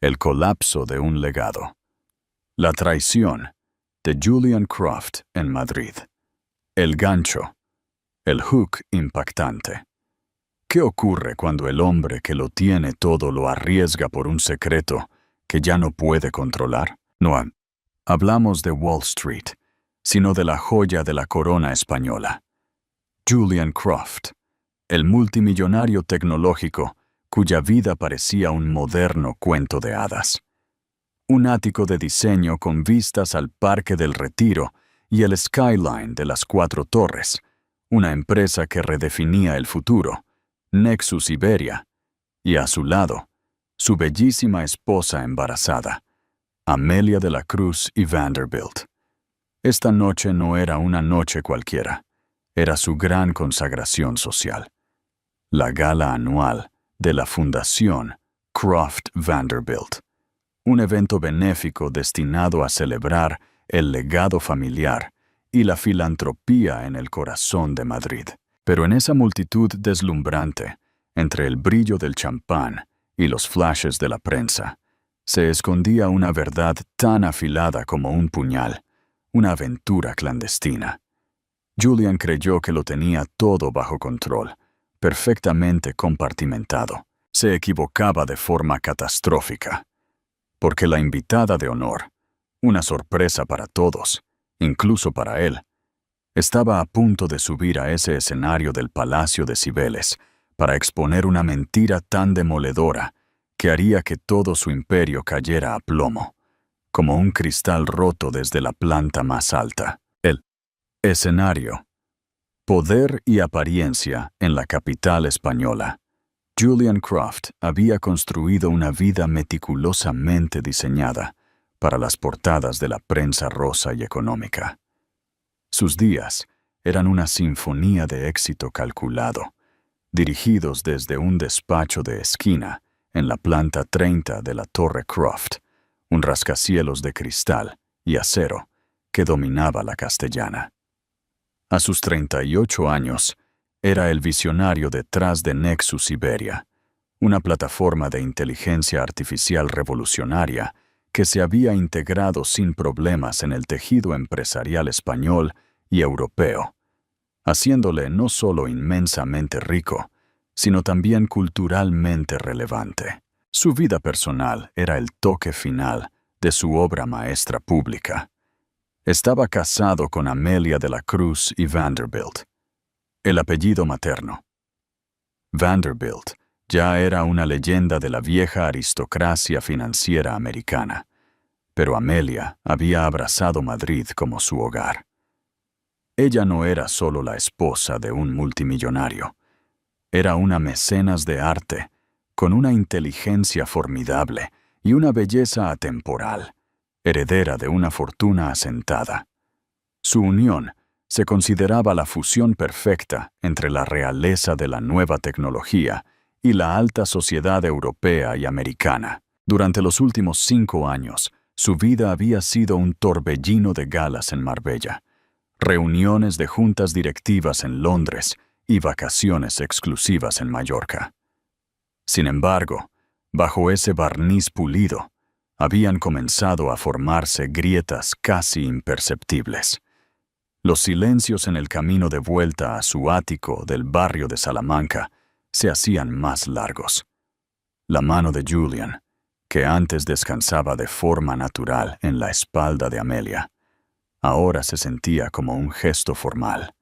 El colapso de un legado. La traición de Julian Croft en Madrid. El gancho. El hook impactante. ¿Qué ocurre cuando el hombre que lo tiene todo lo arriesga por un secreto que ya no puede controlar? No hablamos de Wall Street, sino de la joya de la corona española. Julian Croft, el multimillonario tecnológico cuya vida parecía un moderno cuento de hadas. Un ático de diseño con vistas al Parque del Retiro y el skyline de las Cuatro Torres, una empresa que redefinía el futuro, Nexus Iberia, y a su lado, su bellísima esposa embarazada, Amelia de la Cruz y Vanderbilt. Esta noche no era una noche cualquiera, era su gran consagración social. La gala anual de la Fundación Croft Vanderbilt, un evento benéfico destinado a celebrar el legado familiar y la filantropía en el corazón de Madrid. Pero en esa multitud deslumbrante, entre el brillo del champán y los flashes de la prensa, se escondía una verdad tan afilada como un puñal, una aventura clandestina. Julian creyó que lo tenía todo bajo control, perfectamente compartimentado. Se equivocaba de forma catastrófica, porque la invitada de honor, una sorpresa para todos, incluso para él, estaba a punto de subir a ese escenario del Palacio de Cibeles para exponer una mentira tan demoledora que haría que todo su imperio cayera a plomo, como un cristal roto desde la planta más alta. El escenario. Poder y apariencia en la capital española. Julian Croft había construido una vida meticulosamente diseñada para las portadas de la prensa rosa y económica. Sus días eran una sinfonía de éxito calculado, dirigidos desde un despacho de esquina en la planta 30 de la Torre Croft, un rascacielos de cristal y acero que dominaba la Castellana. A sus 38 años, era el visionario detrás de Nexus Iberia, una plataforma de inteligencia artificial revolucionaria que se había integrado sin problemas en el tejido empresarial español y europeo, haciéndole no solo inmensamente rico, sino también culturalmente relevante. Su vida personal era el toque final de su obra maestra pública. Estaba casado con Amelia de la Cruz y Vanderbilt, el apellido materno. Vanderbilt ya era una leyenda de la vieja aristocracia financiera americana, pero Amelia había abrazado Madrid como su hogar. Ella no era solo la esposa de un multimillonario, era una mecenas de arte, con una inteligencia formidable y una belleza atemporal, heredera de una fortuna asentada. Su unión se consideraba la fusión perfecta entre la realeza de la nueva tecnología y la alta sociedad europea y americana. Durante los últimos 5 años, su vida había sido un torbellino de galas en Marbella, reuniones de juntas directivas en Londres y vacaciones exclusivas en Mallorca. Sin embargo, bajo ese barniz pulido, habían comenzado a formarse grietas casi imperceptibles. Los silencios en el camino de vuelta a su ático del barrio de Salamanca se hacían más largos. La mano de Julian, que antes descansaba de forma natural en la espalda de Amelia, ahora se sentía como un gesto formal,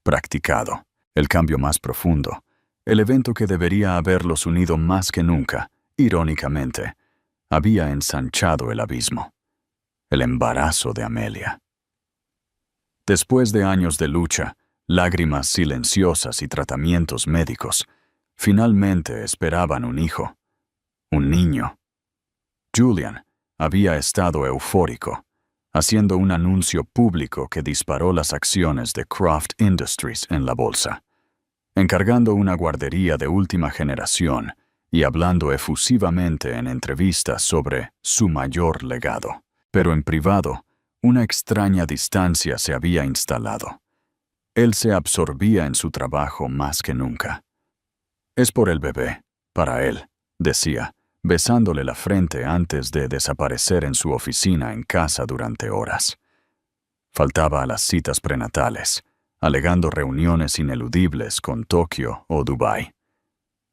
practicado, el cambio más profundo, el evento que debería haberlos unido más que nunca, irónicamente, había ensanchado el abismo, el embarazo de Amelia. Después de años de lucha, lágrimas silenciosas y tratamientos médicos, finalmente esperaban un hijo, un niño. Julian había estado eufórico, haciendo un anuncio público que disparó las acciones de Croft Industries en la bolsa, encargando una guardería de última generación y hablando efusivamente en entrevistas sobre su mayor legado. Pero en privado, una extraña distancia se había instalado. Él se absorbía en su trabajo más que nunca. Es por el bebé, para él, decía, besándole la frente antes de desaparecer en su oficina en casa durante horas. Faltaba a las citas prenatales, alegando reuniones ineludibles con Tokio o Dubái.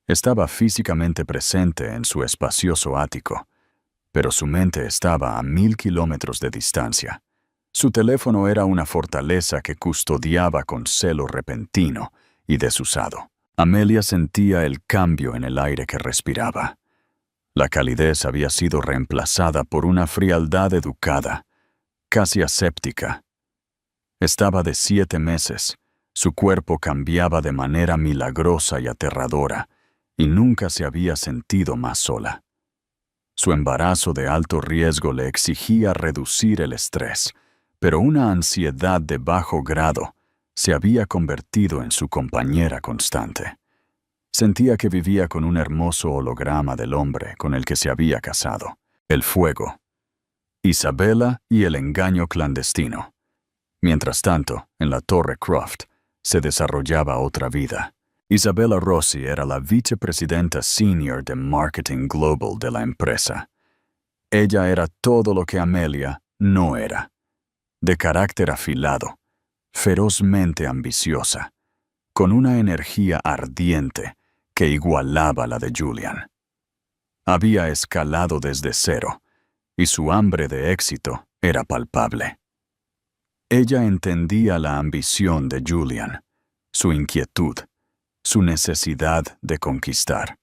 Estaba físicamente presente en su espacioso ático, pero su mente estaba a 1000 kilómetros de distancia. Su teléfono era una fortaleza que custodiaba con celo repentino y desusado. Amelia sentía el cambio en el aire que respiraba. La calidez había sido reemplazada por una frialdad educada, casi aséptica. Estaba de 7 meses, su cuerpo cambiaba de manera milagrosa y aterradora, y nunca se había sentido más sola. Su embarazo de alto riesgo le exigía reducir el estrés, pero una ansiedad de bajo grado se había convertido en su compañera constante. Sentía que vivía con un hermoso holograma del hombre con el que se había casado. El fuego, Isabella y el engaño clandestino. Mientras tanto, en la Torre Croft, se desarrollaba otra vida. Isabella Rossi era la vicepresidenta senior de Marketing Global de la empresa. Ella era todo lo que Amelia no era. De carácter afilado, ferozmente ambiciosa, con una energía ardiente que igualaba la de Julian. Había escalado desde cero, y su hambre de éxito era palpable. Ella entendía la ambición de Julian, su inquietud, su necesidad de conquistar.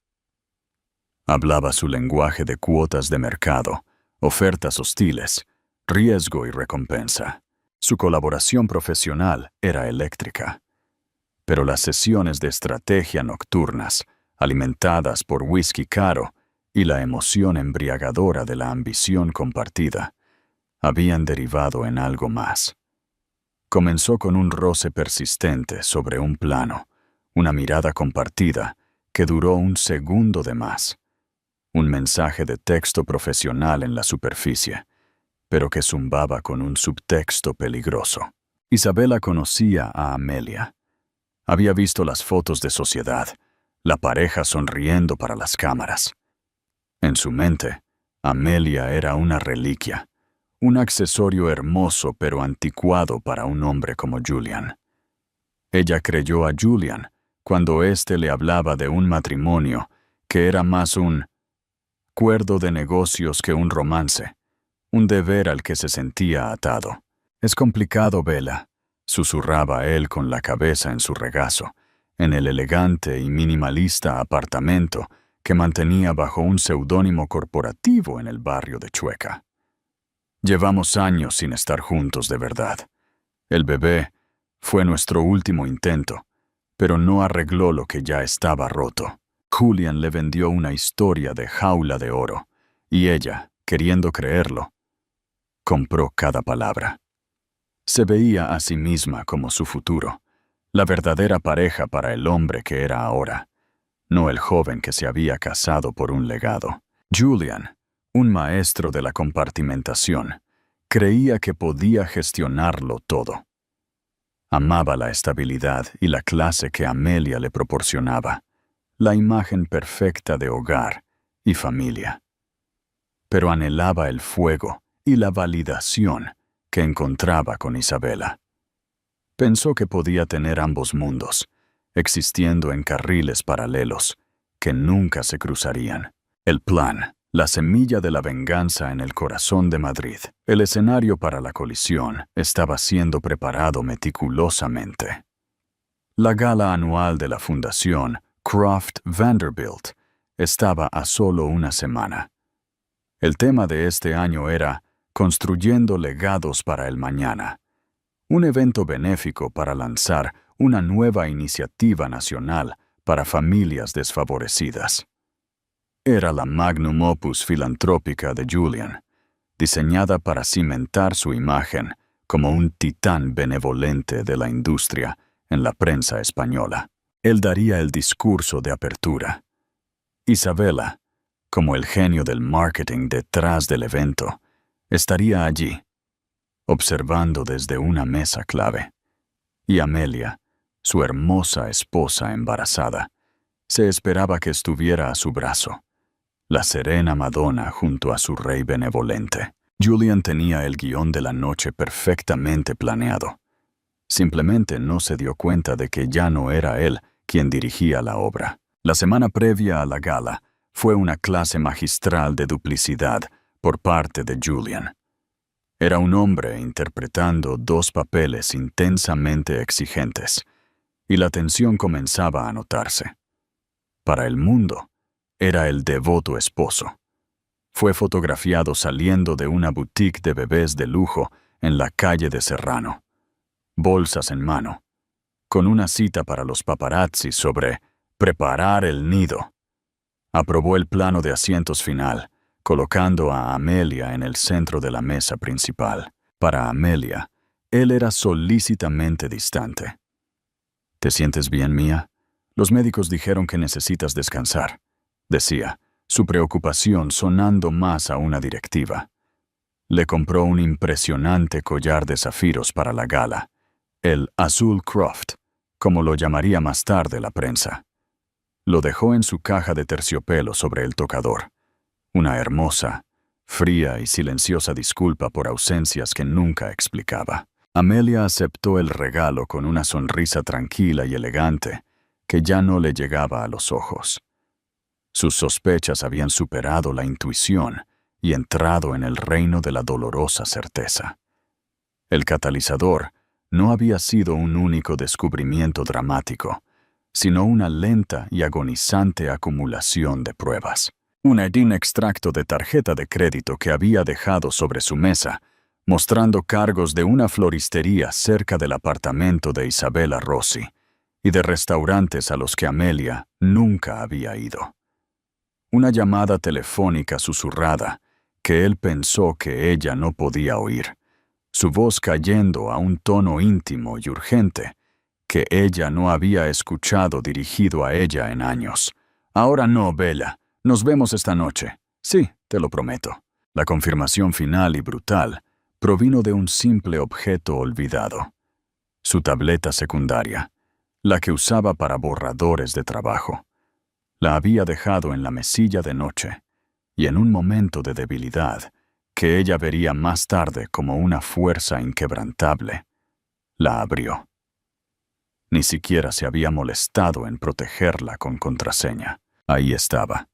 Hablaba su lenguaje de cuotas de mercado, ofertas hostiles, riesgo y recompensa. Su colaboración profesional era eléctrica. Pero las sesiones de estrategia nocturnas, alimentadas por whisky caro y la emoción embriagadora de la ambición compartida, habían derivado en algo más. Comenzó con un roce persistente sobre un plano, una mirada compartida que duró un segundo de más, un mensaje de texto profesional en la superficie, pero que zumbaba con un subtexto peligroso. Isabella conocía a Amelia. Había visto las fotos de sociedad, la pareja sonriendo para las cámaras. En su mente, Amelia era una reliquia, un accesorio hermoso pero anticuado para un hombre como Julian. Ella creyó a Julian cuando éste le hablaba de un matrimonio que era más un acuerdo de negocios que un romance, un deber al que se sentía atado. «Es complicado, Bella», susurraba él con la cabeza en su regazo, en el elegante y minimalista apartamento que mantenía bajo un seudónimo corporativo en el barrio de Chueca. «Llevamos años sin estar juntos de verdad. El bebé fue nuestro último intento, pero no arregló lo que ya estaba roto». Julian le vendió una historia de jaula de oro, y ella, queriendo creerlo, compró cada palabra. Se veía a sí misma como su futuro, la verdadera pareja para el hombre que era ahora, no el joven que se había casado por un legado. Julian, un maestro de la compartimentación, creía que podía gestionarlo todo. Amaba la estabilidad y la clase que Amelia le proporcionaba, la imagen perfecta de hogar y familia. Pero anhelaba el fuego y la validación que encontraba con Isabella. Pensó que podía tener ambos mundos, existiendo en carriles paralelos, que nunca se cruzarían. El plan, la semilla de la venganza en el corazón de Madrid, el escenario para la colisión, estaba siendo preparado meticulosamente. La gala anual de la Fundación Croft Vanderbilt estaba a solo una semana. El tema de este año era Construyendo legados para el mañana, un evento benéfico para lanzar una nueva iniciativa nacional para familias desfavorecidas. Era la magnum opus filantrópica de Julian, diseñada para cimentar su imagen como un titán benevolente de la industria en la prensa española. Él daría el discurso de apertura. Isabella, como el genio del marketing detrás del evento, estaría allí, observando desde una mesa clave. Y Amelia, su hermosa esposa embarazada, se esperaba que estuviera a su brazo, la serena Madonna junto a su rey benevolente. Julian tenía el guión de la noche perfectamente planeado. Simplemente no se dio cuenta de que ya no era él quien dirigía la obra. La semana previa a la gala fue una clase magistral de duplicidad por parte de Julian. Era un hombre interpretando dos papeles intensamente exigentes, y la tensión comenzaba a notarse. Para el mundo, era el devoto esposo. Fue fotografiado saliendo de una boutique de bebés de lujo en la calle de Serrano, bolsas en mano, con una cita para los paparazzi sobre preparar el nido. Aprobó el plano de asientos final, colocando a Amelia en el centro de la mesa principal. Para Amelia, él era solícitamente distante. ¿Te sientes bien, Mía? Los médicos dijeron que necesitas descansar, decía, su preocupación sonando más a una directiva. Le compró un impresionante collar de zafiros para la gala, el Azul Croft, como lo llamaría más tarde la prensa. Lo dejó en su caja de terciopelo sobre el tocador. Una hermosa, fría y silenciosa disculpa por ausencias que nunca explicaba. Amelia aceptó el regalo con una sonrisa tranquila y elegante que ya no le llegaba a los ojos. Sus sospechas habían superado la intuición y entrado en el reino de la dolorosa certeza. El catalizador no había sido un único descubrimiento dramático, sino una lenta y agonizante acumulación de pruebas. Un extracto de tarjeta de crédito que había dejado sobre su mesa, mostrando cargos de una floristería cerca del apartamento de Isabella Rossi y de restaurantes a los que Amelia nunca había ido. Una llamada telefónica susurrada que él pensó que ella no podía oír, su voz cayendo a un tono íntimo y urgente que ella no había escuchado dirigido a ella en años. «Ahora no, Bella. Nos vemos esta noche. Sí, te lo prometo». La confirmación final y brutal provino de un simple objeto olvidado. Su tableta secundaria, la que usaba para borradores de trabajo. La había dejado en la mesilla de noche, y en un momento de debilidad, que ella vería más tarde como una fuerza inquebrantable, la abrió. Ni siquiera se había molestado en protegerla con contraseña. Ahí estaba.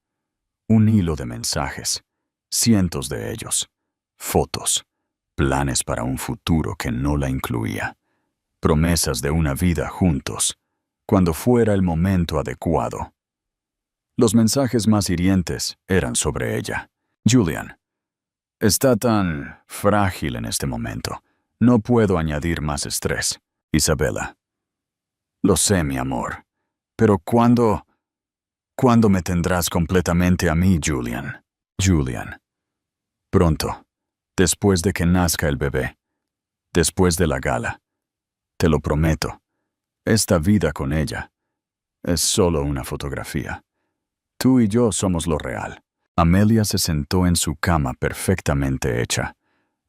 Un hilo de mensajes, cientos de ellos, fotos, planes para un futuro que no la incluía, promesas de una vida juntos, cuando fuera el momento adecuado. Los mensajes más hirientes eran sobre ella. «Julian, está tan frágil en este momento. No puedo añadir más estrés». Isabella. «Lo sé, mi amor. Pero ¿cuándo me tendrás completamente a mí, Julian?» Julian. «Pronto. Después de que nazca el bebé. Después de la gala. Te lo prometo. Esta vida con ella es solo una fotografía. Tú y yo somos lo real». Amelia se sentó en su cama perfectamente hecha,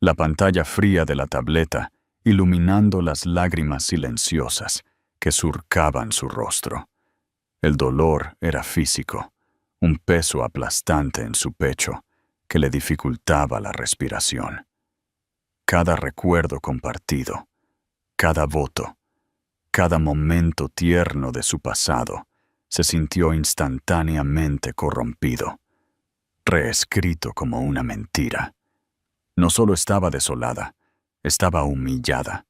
la pantalla fría de la tableta iluminando las lágrimas silenciosas que surcaban su rostro. El dolor era físico, un peso aplastante en su pecho que le dificultaba la respiración. Cada recuerdo compartido, cada voto, cada momento tierno de su pasado se sintió instantáneamente corrompido, reescrito como una mentira. No solo estaba desolada, estaba humillada.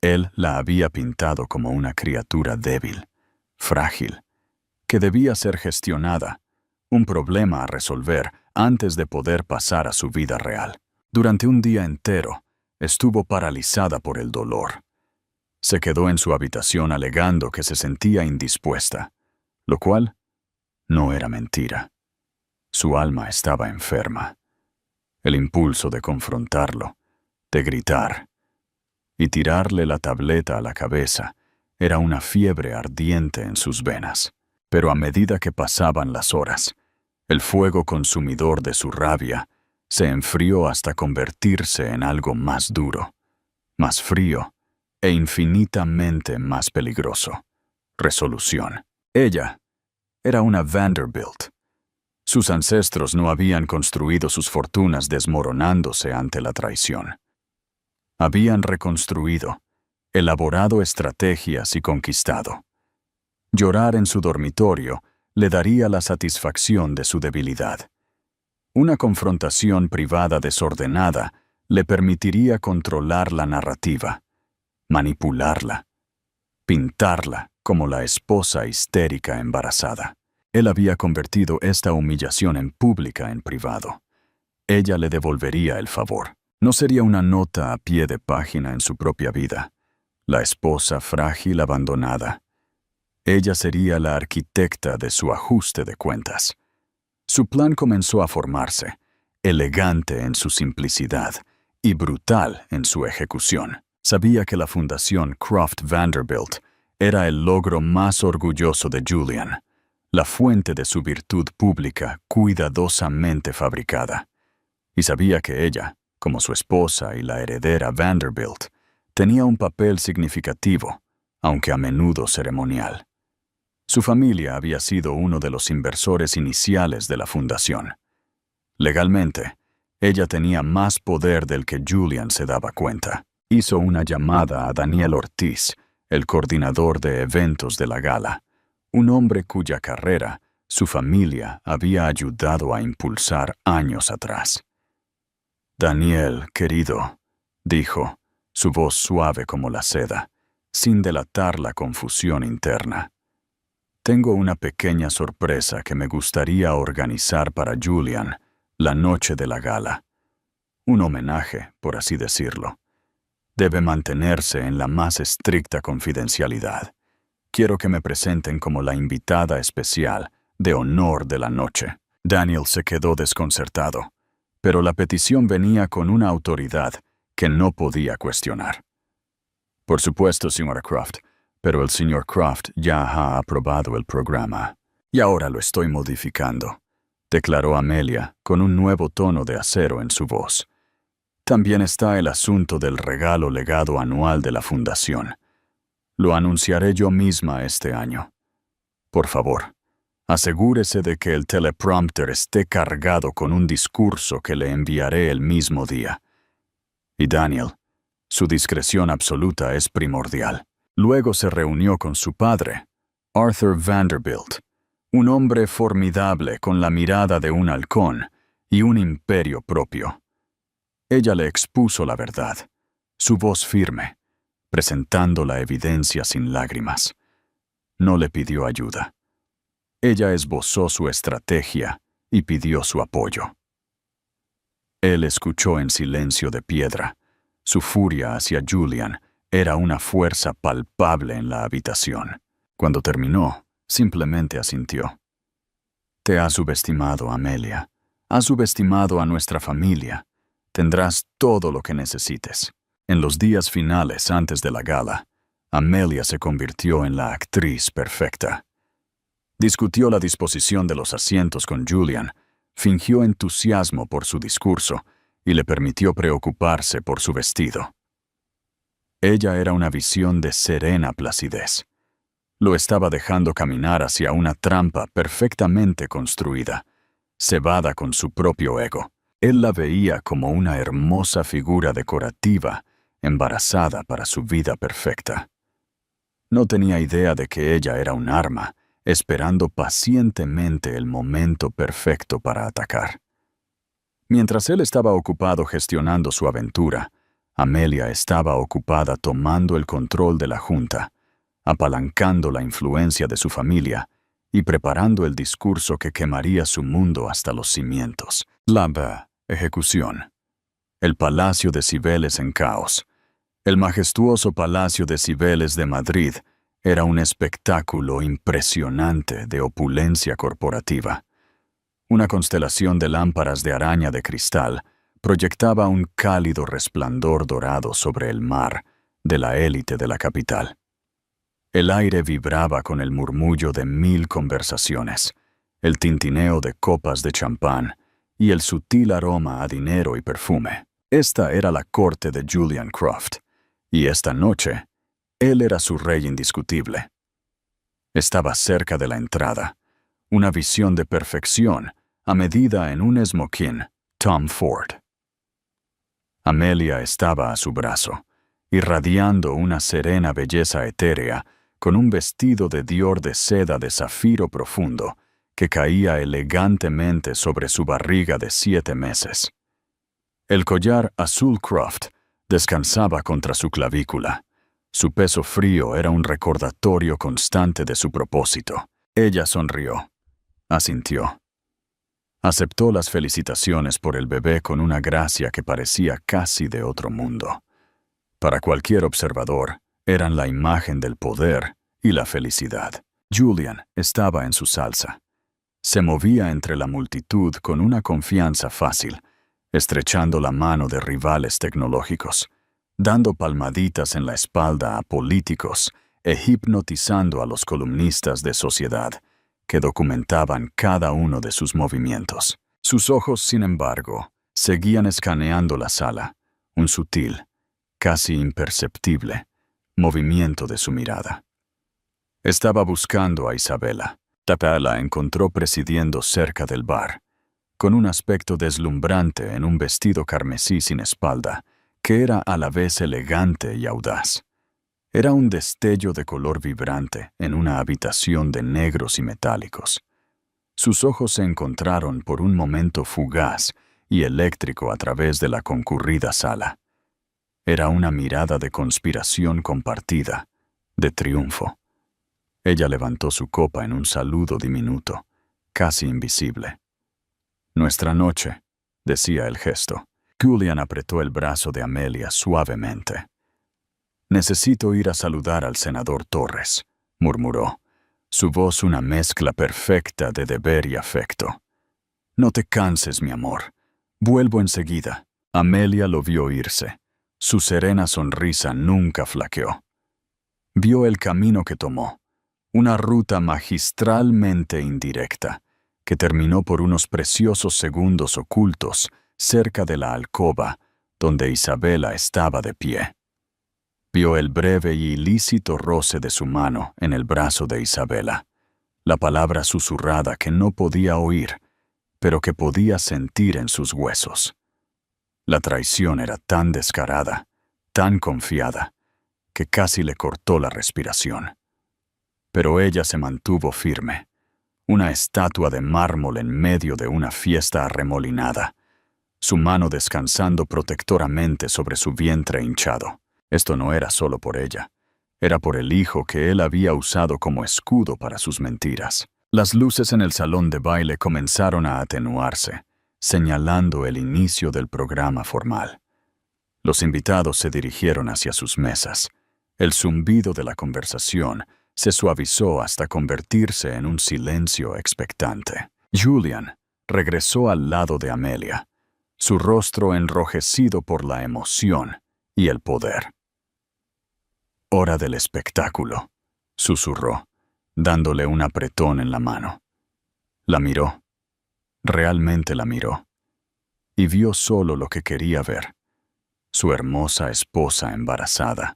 Él la había pintado como una criatura débil, frágil, que debía ser gestionada, un problema a resolver antes de poder pasar a su vida real. Durante un día entero, estuvo paralizada por el dolor. Se quedó en su habitación alegando que se sentía indispuesta, lo cual no era mentira. Su alma estaba enferma. El impulso de confrontarlo, de gritar y tirarle la tableta a la cabeza era una fiebre ardiente en sus venas. Pero a medida que pasaban las horas, el fuego consumidor de su rabia se enfrió hasta convertirse en algo más duro, más frío e infinitamente más peligroso. Resolución. Ella era una Vanderbilt. Sus ancestros no habían construido sus fortunas desmoronándose ante la traición. Habían reconstruido, elaborado estrategias y conquistado. Llorar en su dormitorio le daría la satisfacción de su debilidad. Una confrontación privada desordenada le permitiría controlar la narrativa, manipularla, pintarla como la esposa histérica embarazada. Él había convertido esta humillación en pública en privado. Ella le devolvería el favor. No sería una nota a pie de página en su propia vida. La esposa frágil abandonada. Ella sería la arquitecta de su ajuste de cuentas. Su plan comenzó a formarse, elegante en su simplicidad y brutal en su ejecución. Sabía que la Fundación Croft Vanderbilt era el logro más orgulloso de Julian, la fuente de su virtud pública cuidadosamente fabricada. Y sabía que ella, como su esposa y la heredera Vanderbilt, tenía un papel significativo, aunque a menudo ceremonial. Su familia había sido uno de los inversores iniciales de la fundación. Legalmente, ella tenía más poder del que Julian se daba cuenta. Hizo una llamada a Daniel Ortiz, el coordinador de eventos de la gala, un hombre cuya carrera su familia había ayudado a impulsar años atrás. «Daniel, querido», dijo, su voz suave como la seda, sin delatar la confusión interna. «Tengo una pequeña sorpresa que me gustaría organizar para Julian la noche de la gala. Un homenaje, por así decirlo. Debe mantenerse en la más estricta confidencialidad. Quiero que me presenten como la invitada especial de honor de la noche». Daniel se quedó desconcertado, pero la petición venía con una autoridad que no podía cuestionar. «Por supuesto, señora Croft, pero el señor Croft ya ha aprobado el programa. Y ahora lo estoy modificando», declaró Amelia con un nuevo tono de acero en su voz. «También está el asunto del regalo legado anual de la fundación. Lo anunciaré yo misma este año. Por favor, asegúrese de que el teleprompter esté cargado con un discurso que le enviaré el mismo día. Y Daniel, su discreción absoluta es primordial». Luego se reunió con su padre, Arthur Vanderbilt, un hombre formidable con la mirada de un halcón y un imperio propio. Ella le expuso la verdad, su voz firme, presentando la evidencia sin lágrimas. No le pidió ayuda. Ella esbozó su estrategia y pidió su apoyo. Él escuchó en silencio de piedra. Su furia hacia Julian era una fuerza palpable en la habitación. Cuando terminó, simplemente asintió. «Te has subestimado, Amelia. Has subestimado a nuestra familia. Tendrás todo lo que necesites». En los días finales antes de la gala, Amelia se convirtió en la actriz perfecta. Discutió la disposición de los asientos con Julian, fingió entusiasmo por su discurso y le permitió preocuparse por su vestido. Ella era una visión de serena placidez. Lo estaba dejando caminar hacia una trampa perfectamente construida, cebada con su propio ego. Él la veía como una hermosa figura decorativa, embarazada para su vida perfecta. No tenía idea de que ella era un arma, esperando pacientemente el momento perfecto para atacar. Mientras él estaba ocupado gestionando su aventura, Amelia estaba ocupada tomando el control de la junta, apalancando la influencia de su familia y preparando el discurso que quemaría su mundo hasta los cimientos. La ejecución. El Palacio de Cibeles en caos. El majestuoso Palacio de Cibeles de Madrid era un espectáculo impresionante de opulencia corporativa. Una constelación de lámparas de araña de cristal proyectaba un cálido resplandor dorado sobre el mar de la élite de la capital. El aire vibraba con el murmullo de 1000 conversaciones, el tintineo de copas de champán y el sutil aroma a dinero y perfume. Esta era la corte de Julian Croft, y esta noche, él era su rey indiscutible. Estaba cerca de la entrada, una visión de perfección a medida en un smoking Tom Ford. Amelia estaba a su brazo, irradiando una serena belleza etérea, con un vestido de Dior de seda de zafiro profundo que caía elegantemente sobre su barriga de 7 meses. El collar azul Croft descansaba contra su clavícula. Su peso frío era un recordatorio constante de su propósito. Ella sonrió. Asintió. Aceptó las felicitaciones por el bebé con una gracia que parecía casi de otro mundo. Para cualquier observador, eran la imagen del poder y la felicidad. Julian estaba en su salsa. Se movía entre la multitud con una confianza fácil, estrechando la mano de rivales tecnológicos, dando palmaditas en la espalda a políticos e hipnotizando a los columnistas de sociedad que documentaban cada uno de sus movimientos. Sus ojos, sin embargo, seguían escaneando la sala, un sutil, casi imperceptible, movimiento de su mirada. Estaba buscando a Isabela. La encontró presidiendo cerca del bar, con un aspecto deslumbrante en un vestido carmesí sin espalda, que era a la vez elegante y audaz. Era un destello de color vibrante en una habitación de negros y metálicos. Sus ojos se encontraron por un momento fugaz y eléctrico a través de la concurrida sala. Era una mirada de conspiración compartida, de triunfo. Ella levantó su copa en un saludo diminuto, casi invisible. «Nuestra noche», decía el gesto. Julian apretó el brazo de Amelia suavemente. «Necesito ir a saludar al senador Torres», murmuró, su voz una mezcla perfecta de deber y afecto. «No te canses, mi amor. Vuelvo enseguida». Amelia lo vio irse. Su serena sonrisa nunca flaqueó. Vio el camino que tomó, una ruta magistralmente indirecta, que terminó por unos preciosos segundos ocultos cerca de la alcoba donde Isabela estaba de pie. Vio el breve y ilícito roce de su mano en el brazo de Isabela, la palabra susurrada que no podía oír, pero que podía sentir en sus huesos. La traición era tan descarada, tan confiada, que casi le cortó la respiración. Pero ella se mantuvo firme, una estatua de mármol en medio de una fiesta arremolinada, su mano descansando protectoramente sobre su vientre hinchado. Esto no era solo por ella, era por el hijo que él había usado como escudo para sus mentiras. Las luces en el salón de baile comenzaron a atenuarse, señalando el inicio del programa formal. Los invitados se dirigieron hacia sus mesas. El zumbido de la conversación se suavizó hasta convertirse en un silencio expectante. Julian regresó al lado de Amelia, su rostro enrojecido por la emoción y el poder. «Hora del espectáculo», susurró, dándole un apretón en la mano. La miró. Realmente la miró. Y vio solo lo que quería ver. Su hermosa esposa embarazada,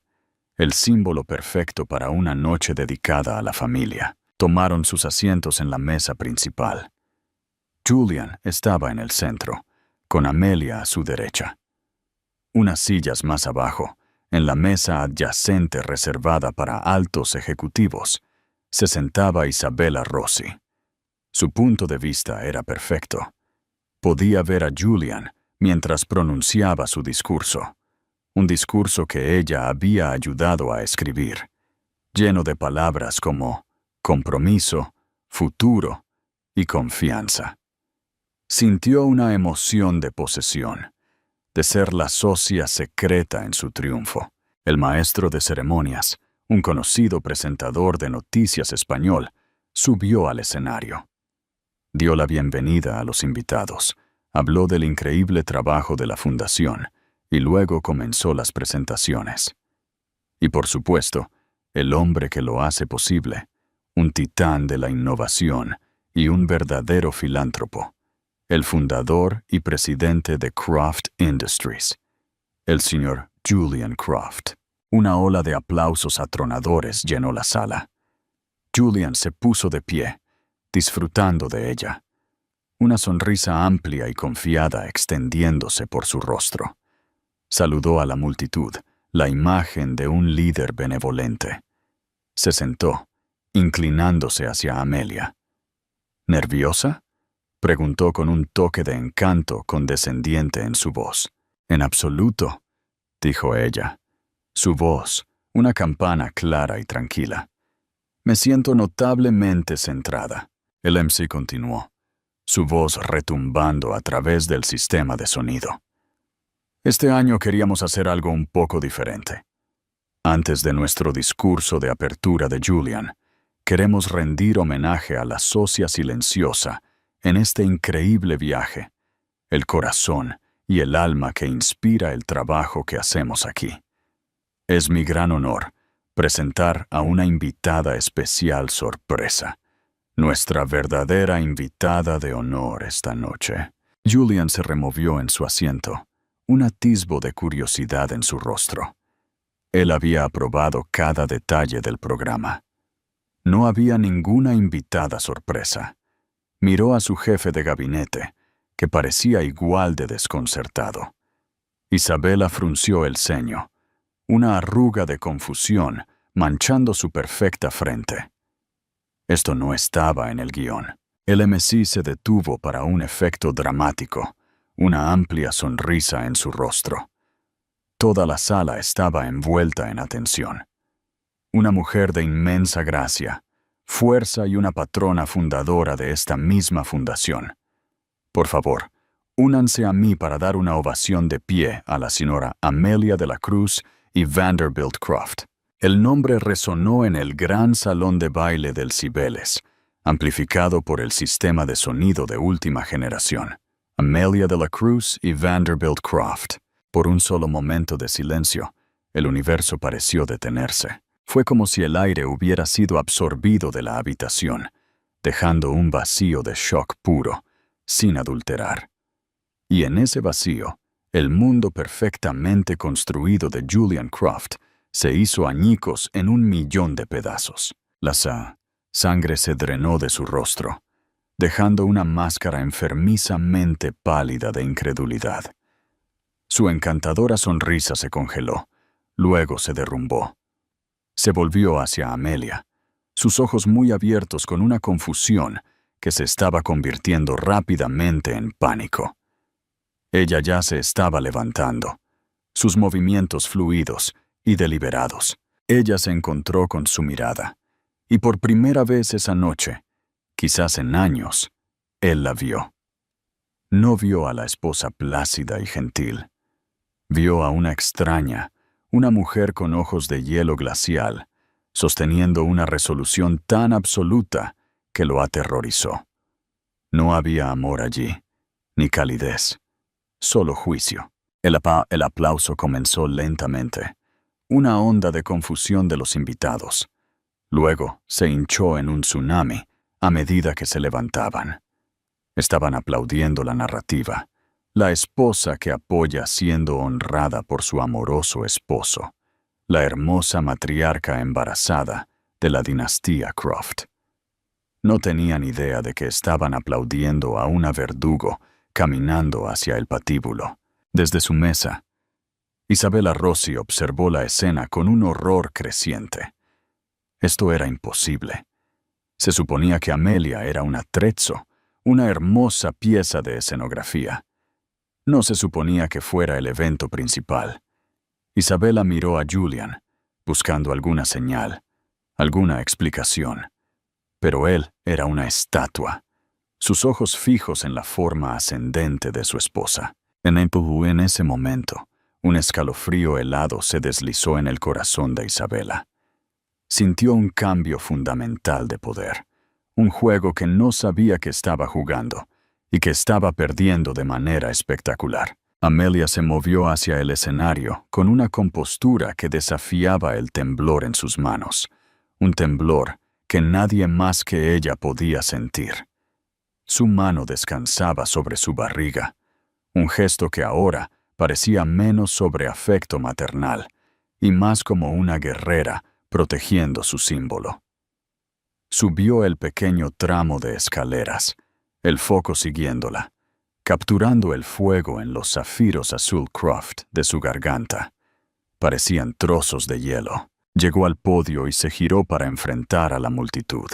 el símbolo perfecto para una noche dedicada a la familia. Tomaron sus asientos en la mesa principal. Julian estaba en el centro, con Amelia a su derecha. Unas sillas más abajo, en la mesa adyacente reservada para altos ejecutivos, se sentaba Isabela Rossi. Su punto de vista era perfecto. Podía ver a Julian mientras pronunciaba su discurso. Un discurso que ella había ayudado a escribir, lleno de palabras como compromiso, futuro y confianza. Sintió una emoción de posesión, de ser la socia secreta en su triunfo. El maestro de ceremonias, un conocido presentador de noticias español, subió al escenario. Dio la bienvenida a los invitados, habló del increíble trabajo de la fundación, y luego comenzó las presentaciones. Y por supuesto, el hombre que lo hace posible, un titán de la innovación y un verdadero filántropo, el fundador y presidente de Croft Industries, el señor Julian Croft. Una ola de aplausos atronadores llenó la sala. Julian se puso de pie, disfrutando de ella. una sonrisa amplia y confiada extendiéndose por su rostro. Saludó a la multitud, la imagen de un líder benevolente. Se sentó, inclinándose hacia Amelia. ¿Nerviosa?, preguntó con un toque de encanto condescendiente en su voz. En absoluto, dijo ella. Su voz, una campana clara y tranquila. Me siento notablemente centrada. El MC continuó, su voz retumbando a través del sistema de sonido. Este año queríamos hacer algo un poco diferente. Antes de nuestro discurso de apertura de Julian, queremos rendir homenaje a la socia silenciosa en este increíble viaje, el corazón y el alma que inspira el trabajo que hacemos aquí. Es mi gran honor presentar a una invitada especial sorpresa, nuestra verdadera invitada de honor esta noche. Julian se removió en su asiento, un atisbo de curiosidad en su rostro. Él había aprobado cada detalle del programa. No había ninguna invitada sorpresa. Miró a su jefe de gabinete, que parecía igual de desconcertado. Isabela frunció el ceño, una arruga de confusión manchando su perfecta frente. Esto no estaba en el guión. El MC se detuvo para un efecto dramático, una amplia sonrisa en su rostro. Toda la sala estaba envuelta en atención. Una mujer de inmensa gracia, fuerza y una patrona fundadora de esta misma fundación. Por favor, únanse a mí para dar una ovación de pie a la señora Amelia de la Cruz y Vanderbilt Croft. El nombre resonó en el gran salón de baile del Cibeles, amplificado por el sistema de sonido de última generación. Amelia de la Cruz y Vanderbilt Croft. Por un solo momento de silencio, el universo pareció detenerse. Fue como si el aire hubiera sido absorbido de la habitación, dejando un vacío de shock puro, sin adulterar. Y en ese vacío, el mundo perfectamente construido de Julian Croft se hizo añicos en 1.000.000 de pedazos. La sangre se drenó de su rostro, dejando una máscara enfermizamente pálida de incredulidad. Su encantadora sonrisa se congeló, luego se derrumbó. Se volvió hacia Amelia, sus ojos muy abiertos con una confusión que se estaba convirtiendo rápidamente en pánico. Ella ya se estaba levantando, sus movimientos fluidos y deliberados. Ella se encontró con su mirada, y por primera vez esa noche, quizás en años, él la vio. No vio a la esposa plácida y gentil. Vio a una extraña, una mujer con ojos de hielo glacial, sosteniendo una resolución tan absoluta que lo aterrorizó. No había amor allí, ni calidez, solo juicio. El aplauso comenzó lentamente, una onda de confusión de los invitados. Luego se hinchó en un tsunami a medida que se levantaban. Estaban aplaudiendo la narrativa, la esposa que apoya siendo honrada por su amoroso esposo, la hermosa matriarca embarazada de la dinastía Croft. No tenían idea de que estaban aplaudiendo a una verdugo caminando hacia el patíbulo. Desde su mesa, Isabela Rossi observó la escena con un horror creciente. Esto era imposible. Se suponía que Amelia era un attrezzo, una hermosa pieza de escenografía. No se suponía que fuera el evento principal. Isabela miró a Julian, buscando alguna señal, alguna explicación. Pero él era una estatua, sus ojos fijos en la forma ascendente de su esposa. En ese momento, un escalofrío helado se deslizó en el corazón de Isabela. Sintió un cambio fundamental de poder, un juego que no sabía que estaba jugando y que estaba perdiendo de manera espectacular. Amelia se movió hacia el escenario con una compostura que desafiaba el temblor en sus manos, un temblor que nadie más que ella podía sentir. Su mano descansaba sobre su barriga, un gesto que ahora parecía menos sobre afecto maternal y más como una guerrera protegiendo su símbolo. Subió el pequeño tramo de escaleras, el foco siguiéndola, capturando el fuego en los zafiros azul Croft de su garganta. Parecían trozos de hielo. Llegó al podio y se giró para enfrentar a la multitud.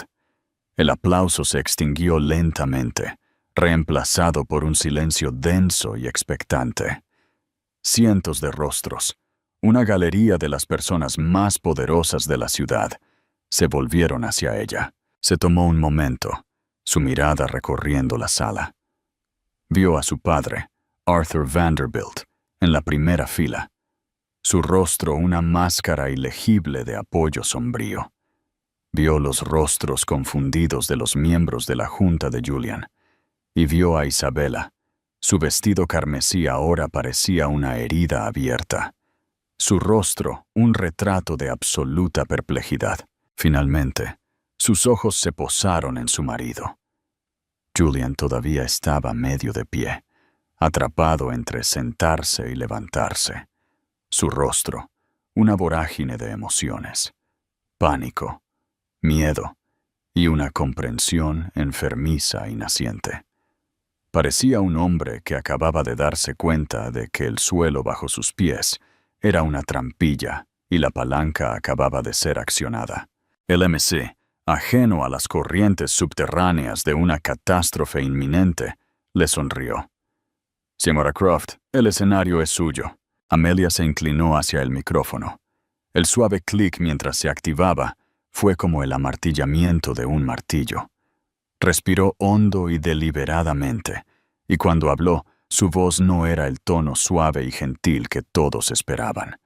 El aplauso se extinguió lentamente, reemplazado por un silencio denso y expectante. Cientos de rostros, una galería de las personas más poderosas de la ciudad, se volvieron hacia ella. Se tomó un momento, su mirada recorriendo la sala. Vio a su padre, Arthur Vanderbilt, en la primera fila. Su rostro una máscara ilegible de apoyo sombrío. Vio los rostros confundidos de los miembros de la junta de Julian, y vio a Isabella. Su vestido carmesí ahora parecía una herida abierta. Su rostro, un retrato de absoluta perplejidad. Finalmente, sus ojos se posaron en su marido. Julian todavía estaba medio de pie, atrapado entre sentarse y levantarse. Su rostro, una vorágine de emociones. Pánico, miedo y una comprensión enfermiza y naciente. Parecía un hombre que acababa de darse cuenta de que el suelo bajo sus pies era una trampilla y la palanca acababa de ser accionada. El MC, ajeno a las corrientes subterráneas de una catástrofe inminente, le sonrió. «Señora Croft, el escenario es suyo». Amelia se inclinó hacia el micrófono. El suave clic mientras se activaba fue como el amartillamiento de un martillo. Respiró hondo y deliberadamente, y cuando habló, su voz no era el tono suave y gentil que todos esperaban.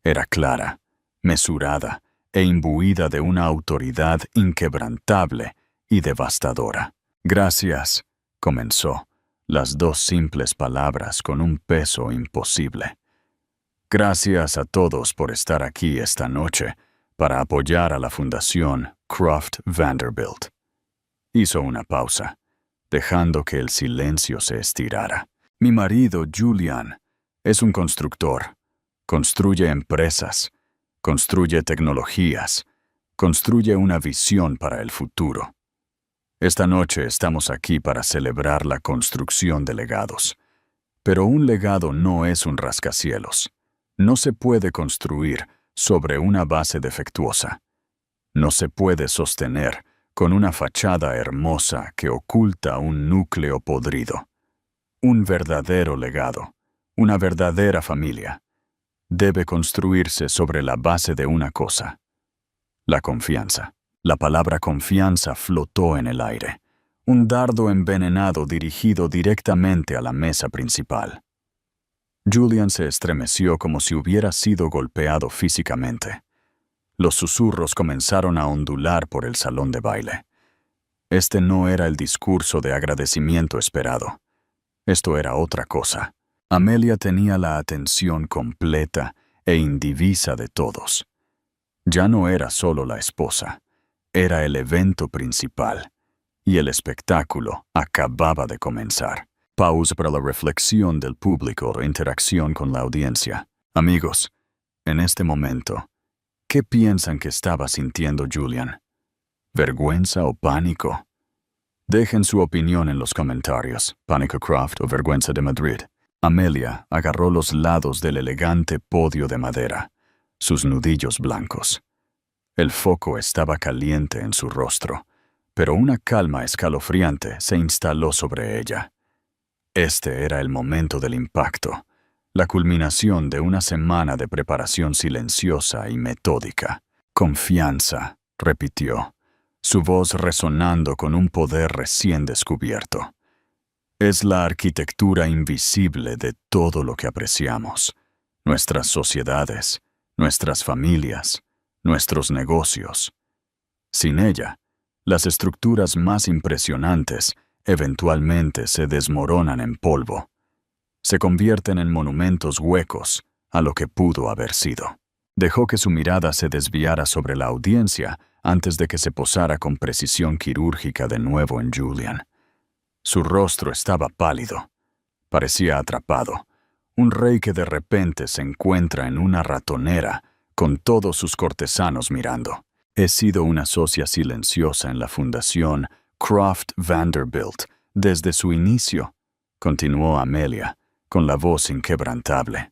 Era clara, mesurada e imbuida de una autoridad inquebrantable y devastadora. «Gracias», comenzó, las dos simples palabras con un peso imposible. «Gracias a todos por estar aquí esta noche para apoyar a la Fundación Croft Vanderbilt». Hizo una pausa, dejando que el silencio se estirara. «Mi marido, Julian, es un constructor. Construye empresas, construye tecnologías, construye una visión para el futuro. Esta noche estamos aquí para celebrar la construcción de legados. Pero un legado no es un rascacielos. No se puede construir sobre una base defectuosa. No se puede sostener con una fachada hermosa que oculta un núcleo podrido. Un verdadero legado, una verdadera familia, debe construirse sobre la base de una cosa: la confianza». La palabra confianza flotó en el aire, un dardo envenenado dirigido directamente a la mesa principal. Julian se estremeció como si hubiera sido golpeado físicamente. Los susurros comenzaron a ondular por el salón de baile. Este no era el discurso de agradecimiento esperado. Esto era otra cosa. Amelia tenía la atención completa e indivisa de todos. Ya no era solo la esposa, era el evento principal, y el espectáculo acababa de comenzar. Pausa para la reflexión del público e interacción con la audiencia. Amigos, en este momento, ¿qué piensan que estaba sintiendo Julian? ¿Vergüenza o pánico? Dejen su opinión en los comentarios. ¿Pánico Croft o vergüenza de Madrid? Amelia agarró los lados del elegante podio de madera, sus nudillos blancos. El foco estaba caliente en su rostro, pero una calma escalofriante se instaló sobre ella. Este era el momento del impacto, la culminación de una semana de preparación silenciosa y metódica. «Confianza», repitió, su voz resonando con un poder recién descubierto. «Es la arquitectura invisible de todo lo que apreciamos. Nuestras sociedades, nuestras familias, nuestros negocios. Sin ella, las estructuras más impresionantes eventualmente se desmoronan en polvo. Se convierten en monumentos huecos a lo que pudo haber sido». Dejó que su mirada se desviara sobre la audiencia antes de que se posara con precisión quirúrgica de nuevo en Julian. Su rostro estaba pálido. Parecía atrapado. Un rey que de repente se encuentra en una ratonera con todos sus cortesanos mirando. «He sido una socia silenciosa en la Fundación Croft Vanderbilt desde su inicio, continuó Amelia, con la voz inquebrantable.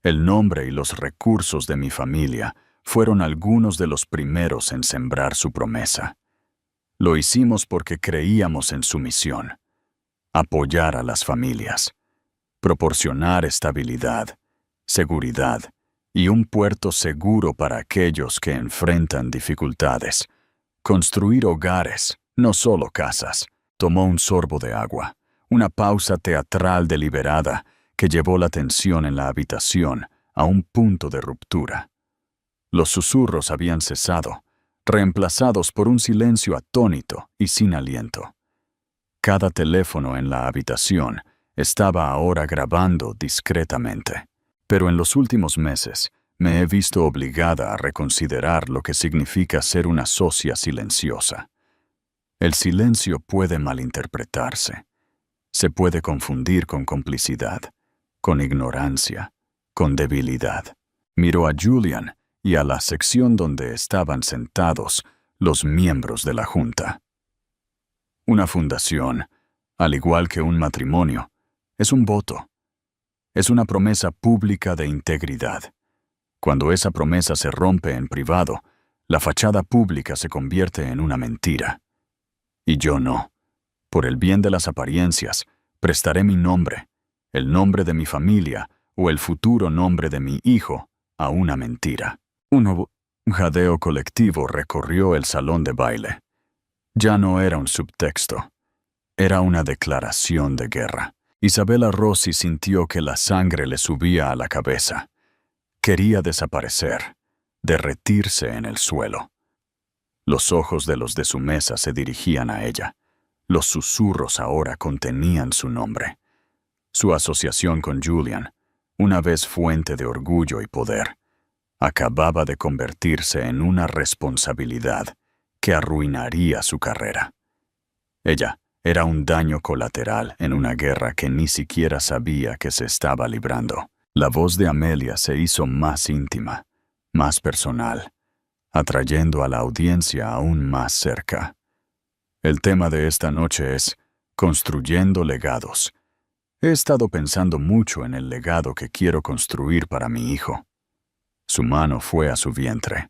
El nombre y los recursos de mi familia fueron algunos de los primeros en sembrar su promesa. Lo hicimos porque creíamos en su misión: apoyar a las familias, proporcionar estabilidad, seguridad y un puerto seguro para aquellos que enfrentan dificultades. Construir hogares, no solo casas. Tomó un sorbo de agua, una pausa teatral deliberada que llevó la tensión en la habitación a un punto de ruptura. Los susurros habían cesado, reemplazados por un silencio atónito y sin aliento. Cada teléfono en la habitación estaba ahora grabando discretamente. Pero en los últimos meses me he visto obligada a reconsiderar lo que significa ser una socia silenciosa. El silencio puede malinterpretarse. Se puede confundir con complicidad, con ignorancia, con debilidad. Miró a Julian y a la sección donde estaban sentados los miembros de la junta. Una fundación, al igual que un matrimonio, es un voto. Es una promesa pública de integridad. Cuando esa promesa se rompe en privado, la fachada pública se convierte en una mentira. Y yo no. Por el bien de las apariencias, prestaré mi nombre, el nombre de mi familia o el futuro nombre de mi hijo a una mentira. Un jadeo colectivo recorrió el salón de baile. Ya no era un subtexto. Era una declaración de guerra. Isabella Rossi sintió que la sangre le subía a la cabeza. Quería desaparecer, derretirse en el suelo. Los ojos de los de su mesa se dirigían a ella. Los susurros ahora contenían su nombre. Su asociación con Julian, una vez fuente de orgullo y poder, acababa de convertirse en una responsabilidad que arruinaría su carrera. Ella era un daño colateral en una guerra que ni siquiera sabía que se estaba librando. La voz de Amelia se hizo más íntima, más personal, atrayendo a la audiencia aún más cerca. El tema de esta noche es construyendo legados. He estado pensando mucho en el legado que quiero construir para mi hijo. Su mano fue a su vientre.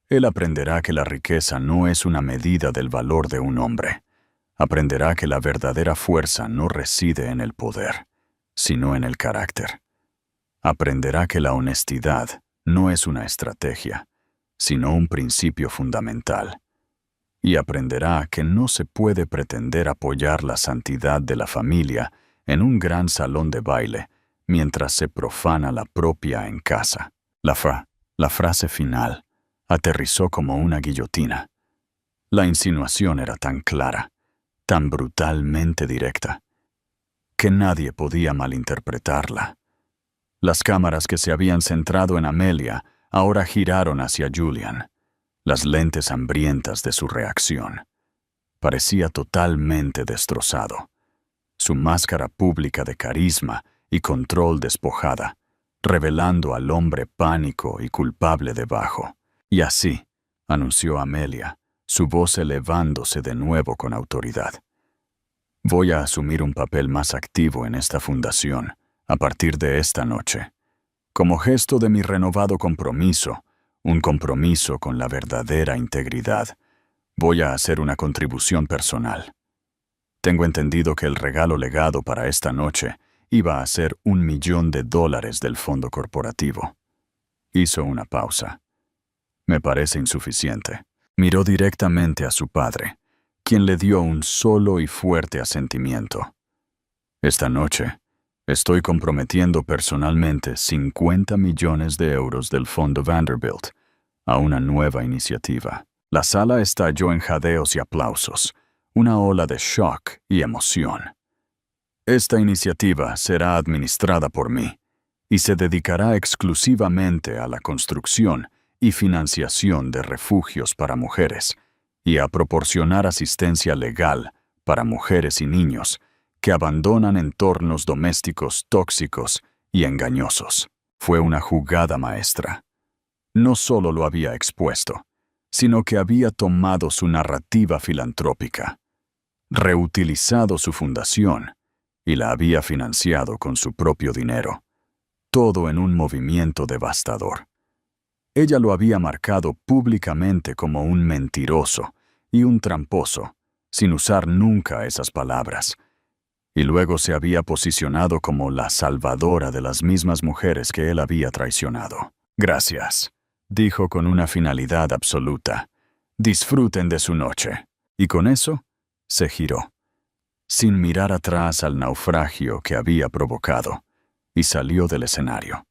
Él aprenderá que la riqueza no es una medida del valor de un hombre. Aprenderá que la verdadera fuerza no reside en el poder, sino en el carácter. Aprenderá que la honestidad no es una estrategia, sino un principio fundamental. Y aprenderá que no se puede pretender apoyar la santidad de la familia en un gran salón de baile mientras se profana la propia en casa. La frase final aterrizó como una guillotina. La insinuación era tan clara, tan brutalmente directa, que nadie podía malinterpretarla. Las cámaras que se habían centrado en Amelia ahora giraron hacia Julian, las lentes hambrientas de su reacción. Parecía totalmente destrozado, su máscara pública de carisma y control despojada, revelando al hombre pánico y culpable debajo. Y así, anunció Amelia, su voz elevándose de nuevo con autoridad. Voy a asumir un papel más activo en esta fundación a partir de esta noche. Como gesto de mi renovado compromiso, un compromiso con la verdadera integridad, voy a hacer una contribución personal. Tengo entendido que el regalo legado para esta noche iba a ser $1 millón del fondo corporativo. Hizo una pausa. Me parece insuficiente. Miró directamente a su padre, quien le dio un solo y fuerte asentimiento. Esta noche, estoy comprometiendo personalmente $50 millones del Fondo Vanderbilt a una nueva iniciativa. La sala estalló en jadeos y aplausos, una ola de shock y emoción. Esta iniciativa será administrada por mí y se dedicará exclusivamente a la construcción y financiación de refugios para mujeres y a proporcionar asistencia legal para mujeres y niños que abandonan entornos domésticos tóxicos y engañosos. Fue una jugada maestra. No solo lo había expuesto, sino que había tomado su narrativa filantrópica. reutilizado su fundación y la había financiado con su propio dinero, todo en un movimiento devastador. Ella lo había marcado públicamente como un mentiroso y un tramposo, sin usar nunca esas palabras, y luego se había posicionado como la salvadora de las mismas mujeres que él había traicionado. «Gracias», dijo con una finalidad absoluta. «Disfruten de su noche». Y con eso, se giró, sin mirar atrás al naufragio que había provocado, y salió del escenario.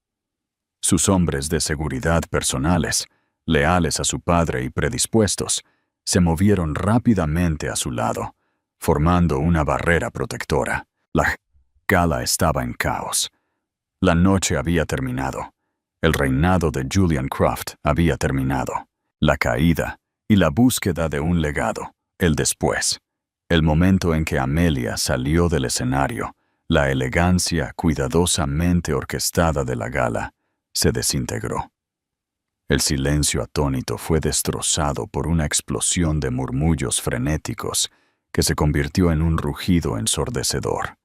Sus hombres de seguridad personales, leales a su padre y predispuestos, se movieron rápidamente a su lado, formando una barrera protectora. La gala estaba en caos. La noche había terminado. El reinado de Julian Croft había terminado. La caída y la búsqueda de un legado, el después. El momento en que Amelia salió del escenario, la elegancia cuidadosamente orquestada de la gala se desintegró. El silencio atónito fue destrozado por una explosión de murmullos frenéticos que se convirtió en un rugido ensordecedor.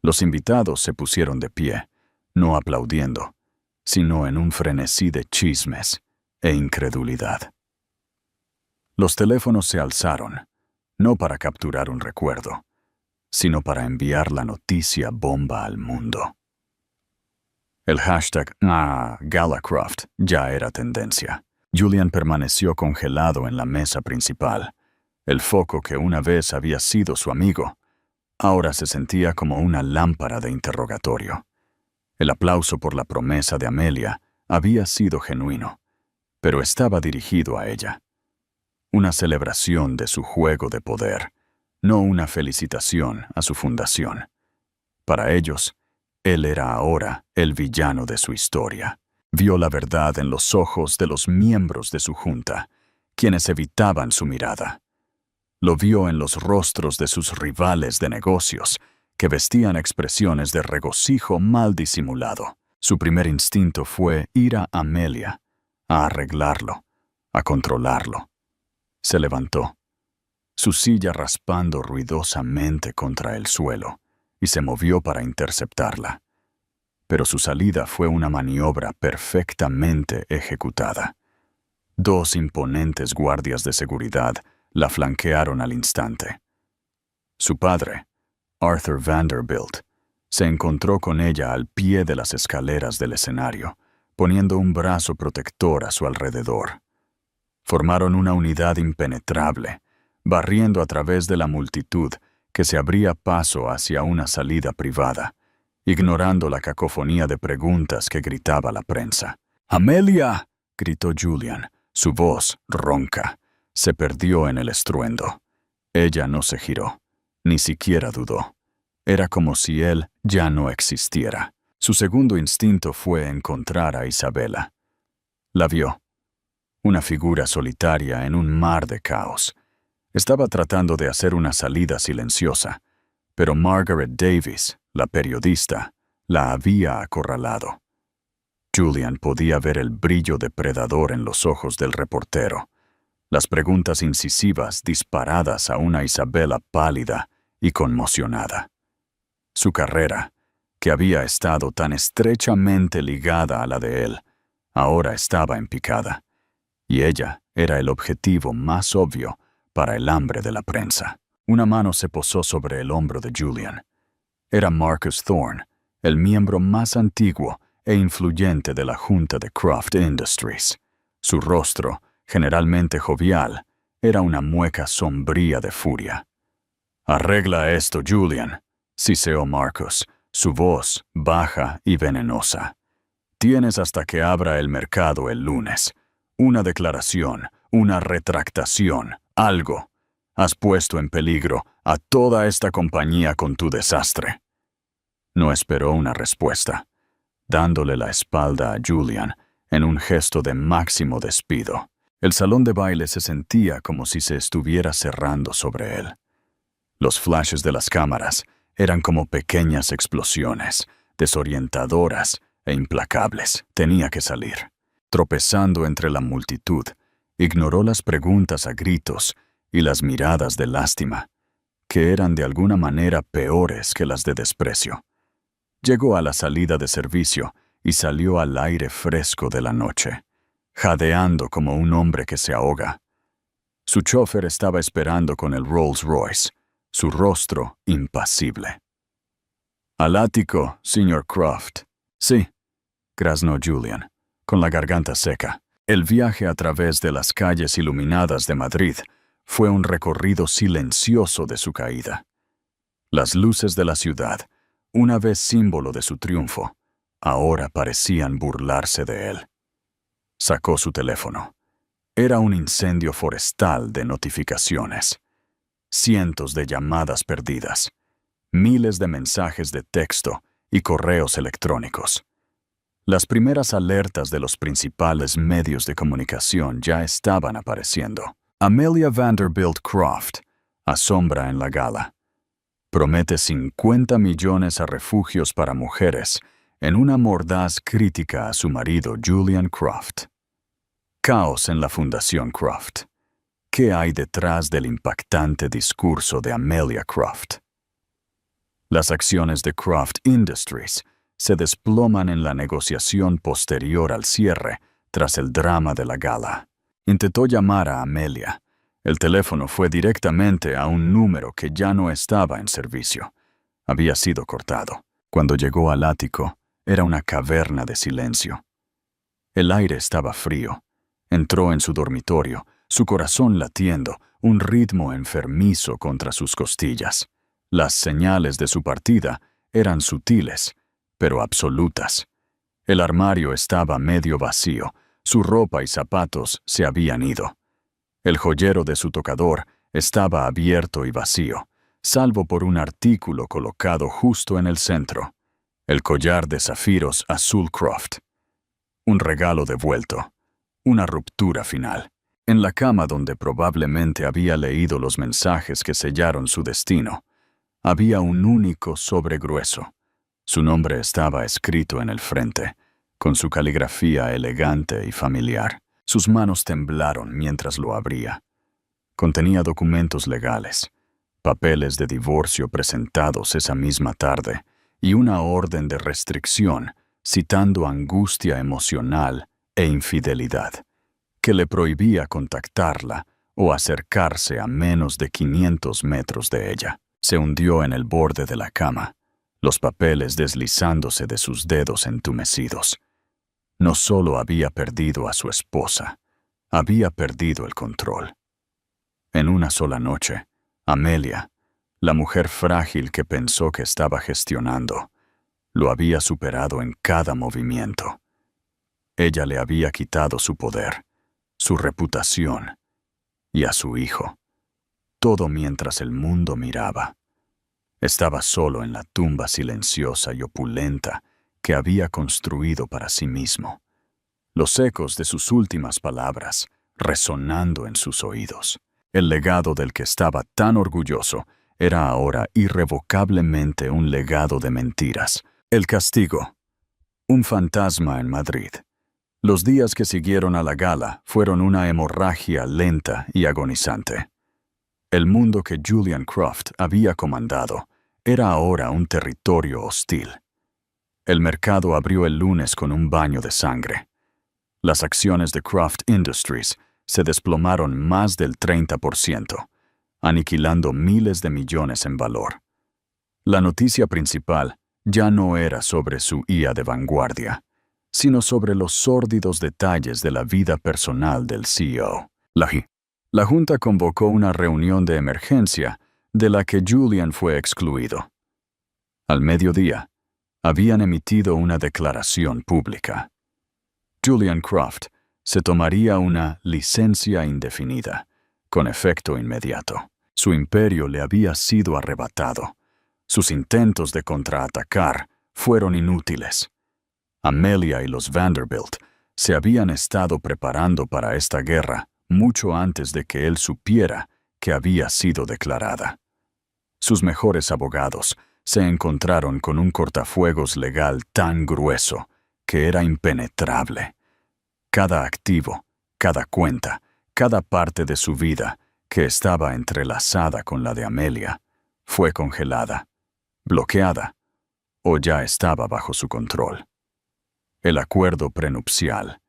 Los invitados se pusieron de pie, no aplaudiendo, sino en un frenesí de chismes e incredulidad. Los teléfonos se alzaron, no para capturar un recuerdo, sino para enviar la noticia bomba al mundo. El hashtag #GalaCroft ya era tendencia. Julian permaneció congelado en la mesa principal. El foco que una vez había sido su amigo, ahora se sentía como una lámpara de interrogatorio. El aplauso por la promesa de Amelia había sido genuino, pero estaba dirigido a ella. Una celebración de su juego de poder, no una felicitación a su fundación. Para ellos, él era ahora el villano de su historia. Vio la verdad en los ojos de los miembros de su junta, quienes evitaban su mirada. Lo vio en los rostros de sus rivales de negocios, que vestían expresiones de regocijo mal disimulado. Su primer instinto fue ir a Amelia, a arreglarlo, a controlarlo. Se levantó, su silla raspando ruidosamente contra el suelo, y se movió para interceptarla. Pero su salida fue una maniobra perfectamente ejecutada. 2 imponentes guardias de seguridad la flanquearon al instante. Su padre, Arthur Vanderbilt, se encontró con ella al pie de las escaleras del escenario, poniendo un brazo protector a su alrededor. Formaron una unidad impenetrable, barriendo a través de la multitud que se abría paso hacia una salida privada, ignorando la cacofonía de preguntas que gritaba la prensa. «¡Amelia!», gritó Julian, su voz ronca. Se perdió en el estruendo. Ella no se giró, ni siquiera dudó. Era como si él ya no existiera. Su segundo instinto fue encontrar a Isabella. La vio. Una figura solitaria en un mar de caos. Estaba tratando de hacer una salida silenciosa, pero Margaret Davis, la periodista, la había acorralado. Julian podía ver el brillo depredador en los ojos del reportero, las preguntas incisivas disparadas a una Isabella pálida y conmocionada. Su carrera, que había estado tan estrechamente ligada a la de él, ahora estaba en picada, y ella era el objetivo más obvio para el hambre de la prensa. Una mano se posó sobre el hombro de Julian. Era Marcus Thorne, el miembro más antiguo e influyente de la junta de Croft Industries. Su rostro, generalmente jovial, era una mueca sombría de furia. «Arregla esto, Julian», siseó Marcus, su voz baja y venenosa. «Tienes hasta que abra el mercado el lunes. Una declaración, una retractación, algo. Has puesto en peligro a toda esta compañía con tu desastre». No esperó una respuesta, dándole la espalda a Julian en un gesto de máximo despido. El salón de baile se sentía como si se estuviera cerrando sobre él. Los flashes de las cámaras eran como pequeñas explosiones, desorientadoras e implacables. Tenía que salir. Tropezando entre la multitud, ignoró las preguntas a gritos y las miradas de lástima, que eran de alguna manera peores que las de desprecio. Llegó a la salida de servicio y salió al aire fresco de la noche, jadeando como un hombre que se ahoga. Su chofer estaba esperando con el Rolls Royce, su rostro impasible. «Al ático, señor Croft». «Sí», graznó Julian, con la garganta seca. El viaje a través de las calles iluminadas de Madrid fue un recorrido silencioso de su caída. Las luces de la ciudad, una vez símbolo de su triunfo, ahora parecían burlarse de él. Sacó su teléfono. Era un incendio forestal de notificaciones. Cientos de llamadas perdidas, miles de mensajes de texto y correos electrónicos. Las primeras alertas de los principales medios de comunicación ya estaban apareciendo. Amelia Vanderbilt Croft asombra en la gala. Promete 50 millones a refugios para mujeres en una mordaz crítica a su marido Julian Croft. Caos en la Fundación Croft. ¿Qué hay detrás del impactante discurso de Amelia Croft? Las acciones de Croft Industries se desploman en la negociación posterior al cierre tras el drama de la gala. Intentó llamar a Amelia. El teléfono fue directamente a un número que ya no estaba en servicio. Había sido cortado. Cuando llegó al ático, era una caverna de silencio. El aire estaba frío. Entró en su dormitorio, su corazón latiendo, un ritmo enfermizo contra sus costillas. Las señales de su partida eran sutiles, pero absolutas. El armario estaba medio vacío, su ropa y zapatos se habían ido. El joyero de su tocador estaba abierto y vacío, salvo por un artículo colocado justo en el centro, el collar de zafiros azul Croft. Un regalo devuelto, una ruptura final. En la cama donde probablemente había leído los mensajes que sellaron su destino, había un único sobre grueso. Su nombre estaba escrito en el frente, con su caligrafía elegante y familiar. Sus manos temblaron mientras lo abría. Contenía documentos legales, papeles de divorcio presentados esa misma tarde y una orden de restricción citando angustia emocional e infidelidad, que le prohibía contactarla o acercarse a menos de 500 metros de ella. Se hundió en el borde de la cama, los papeles deslizándose de sus dedos entumecidos. No solo había perdido a su esposa, había perdido el control. En una sola noche, Amelia, la mujer frágil que pensó que estaba gestionando, lo había superado en cada movimiento. Ella le había quitado su poder, su reputación y a su hijo. Todo mientras el mundo miraba. Estaba solo en la tumba silenciosa y opulenta que había construido para sí mismo. Los ecos de sus últimas palabras resonando en sus oídos. El legado del que estaba tan orgulloso era ahora irrevocablemente un legado de mentiras. El castigo. Un fantasma en Madrid. Los días que siguieron a la gala fueron una hemorragia lenta y agonizante. El mundo que Julian Croft había comandado era ahora un territorio hostil. El mercado abrió el lunes con un baño de sangre. Las acciones de Croft Industries se desplomaron más del 30%, aniquilando miles de millones en valor. La noticia principal ya no era sobre su IA de vanguardia, sino sobre los sórdidos detalles de la vida personal del CEO. La Junta convocó una reunión de emergencia de la que Julian fue excluido. Al mediodía, habían emitido una declaración pública. Julian Croft se tomaría una licencia indefinida, con efecto inmediato. Su imperio le había sido arrebatado. Sus intentos de contraatacar fueron inútiles. Amelia y los Vanderbilt se habían estado preparando para esta guerra mucho antes de que él supiera que había sido declarada. Sus mejores abogados se encontraron con un cortafuegos legal tan grueso que era impenetrable. Cada activo, cada cuenta, cada parte de su vida que estaba entrelazada con la de Amelia, fue congelada, bloqueada, o ya estaba bajo su control. El acuerdo prenupcial,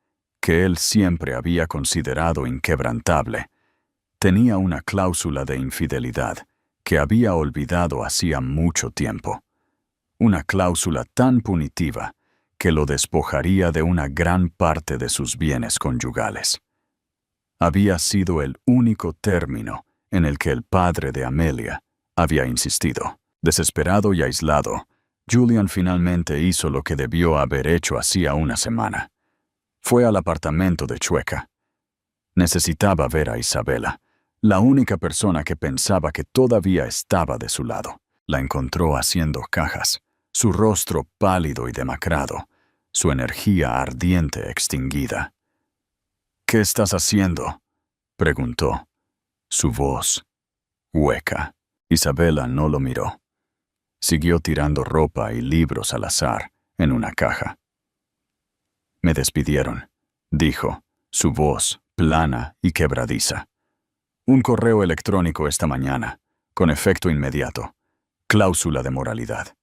que él siempre había considerado inquebrantable, tenía una cláusula de infidelidad que había olvidado hacía mucho tiempo. Una cláusula tan punitiva que lo despojaría de una gran parte de sus bienes conyugales. Había sido el único término en el que el padre de Amelia había insistido. Desesperado y aislado, Julian finalmente hizo lo que debió haber hecho hacía una semana. Fue al apartamento de Chueca. Necesitaba ver a Isabela, la única persona que pensaba que todavía estaba de su lado. La encontró haciendo cajas, su rostro pálido y demacrado, su energía ardiente extinguida. «¿Qué estás haciendo?», preguntó. Su voz, hueca. Isabela no lo miró. Siguió tirando ropa y libros al azar en una caja. «Me despidieron», dijo, su voz plana y quebradiza. «Un correo electrónico esta mañana, con efecto inmediato. Cláusula de moralidad.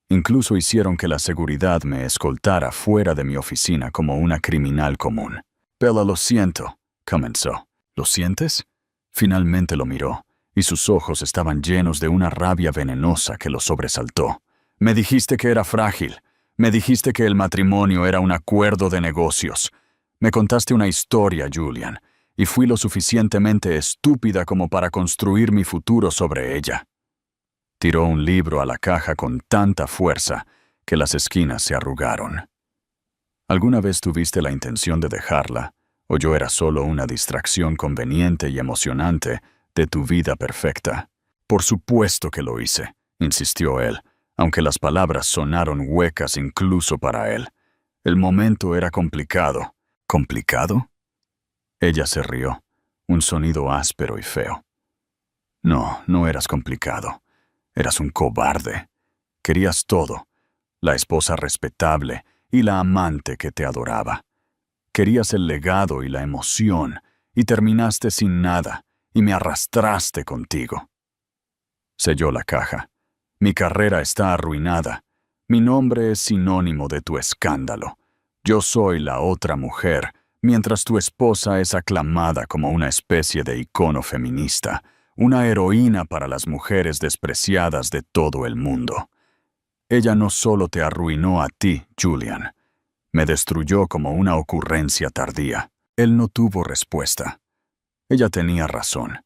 Incluso hicieron que la seguridad me escoltara fuera de mi oficina como una criminal común». «Bella, lo siento», comenzó. «¿Lo sientes?». Finalmente lo miró, y sus ojos estaban llenos de una rabia venenosa que lo sobresaltó. «Me dijiste que era frágil. Me dijiste que el matrimonio era un acuerdo de negocios. Me contaste una historia, Julian, y fui lo suficientemente estúpida como para construir mi futuro sobre ella». Tiró un libro a la caja con tanta fuerza que las esquinas se arrugaron. ¿Alguna vez tuviste la intención de dejarla, o yo era solo una distracción conveniente y emocionante de tu vida perfecta? «Por supuesto que lo hice», insistió él, aunque las palabras sonaron huecas incluso para él. El momento era complicado. ¿Complicado? Ella se rió, un sonido áspero y feo. «No, no eras complicado. Eras un cobarde. Querías todo, la esposa respetable y la amante que te adoraba. Querías el legado y la emoción, y terminaste sin nada, y me arrastraste contigo». Selló la caja. «Mi carrera está arruinada. Mi nombre es sinónimo de tu escándalo. Yo soy la otra mujer, mientras tu esposa es aclamada como una especie de icono feminista, una heroína para las mujeres despreciadas de todo el mundo. Ella no solo te arruinó a ti, Julian. Me destruyó como una ocurrencia tardía». Él no tuvo respuesta. Ella tenía razón.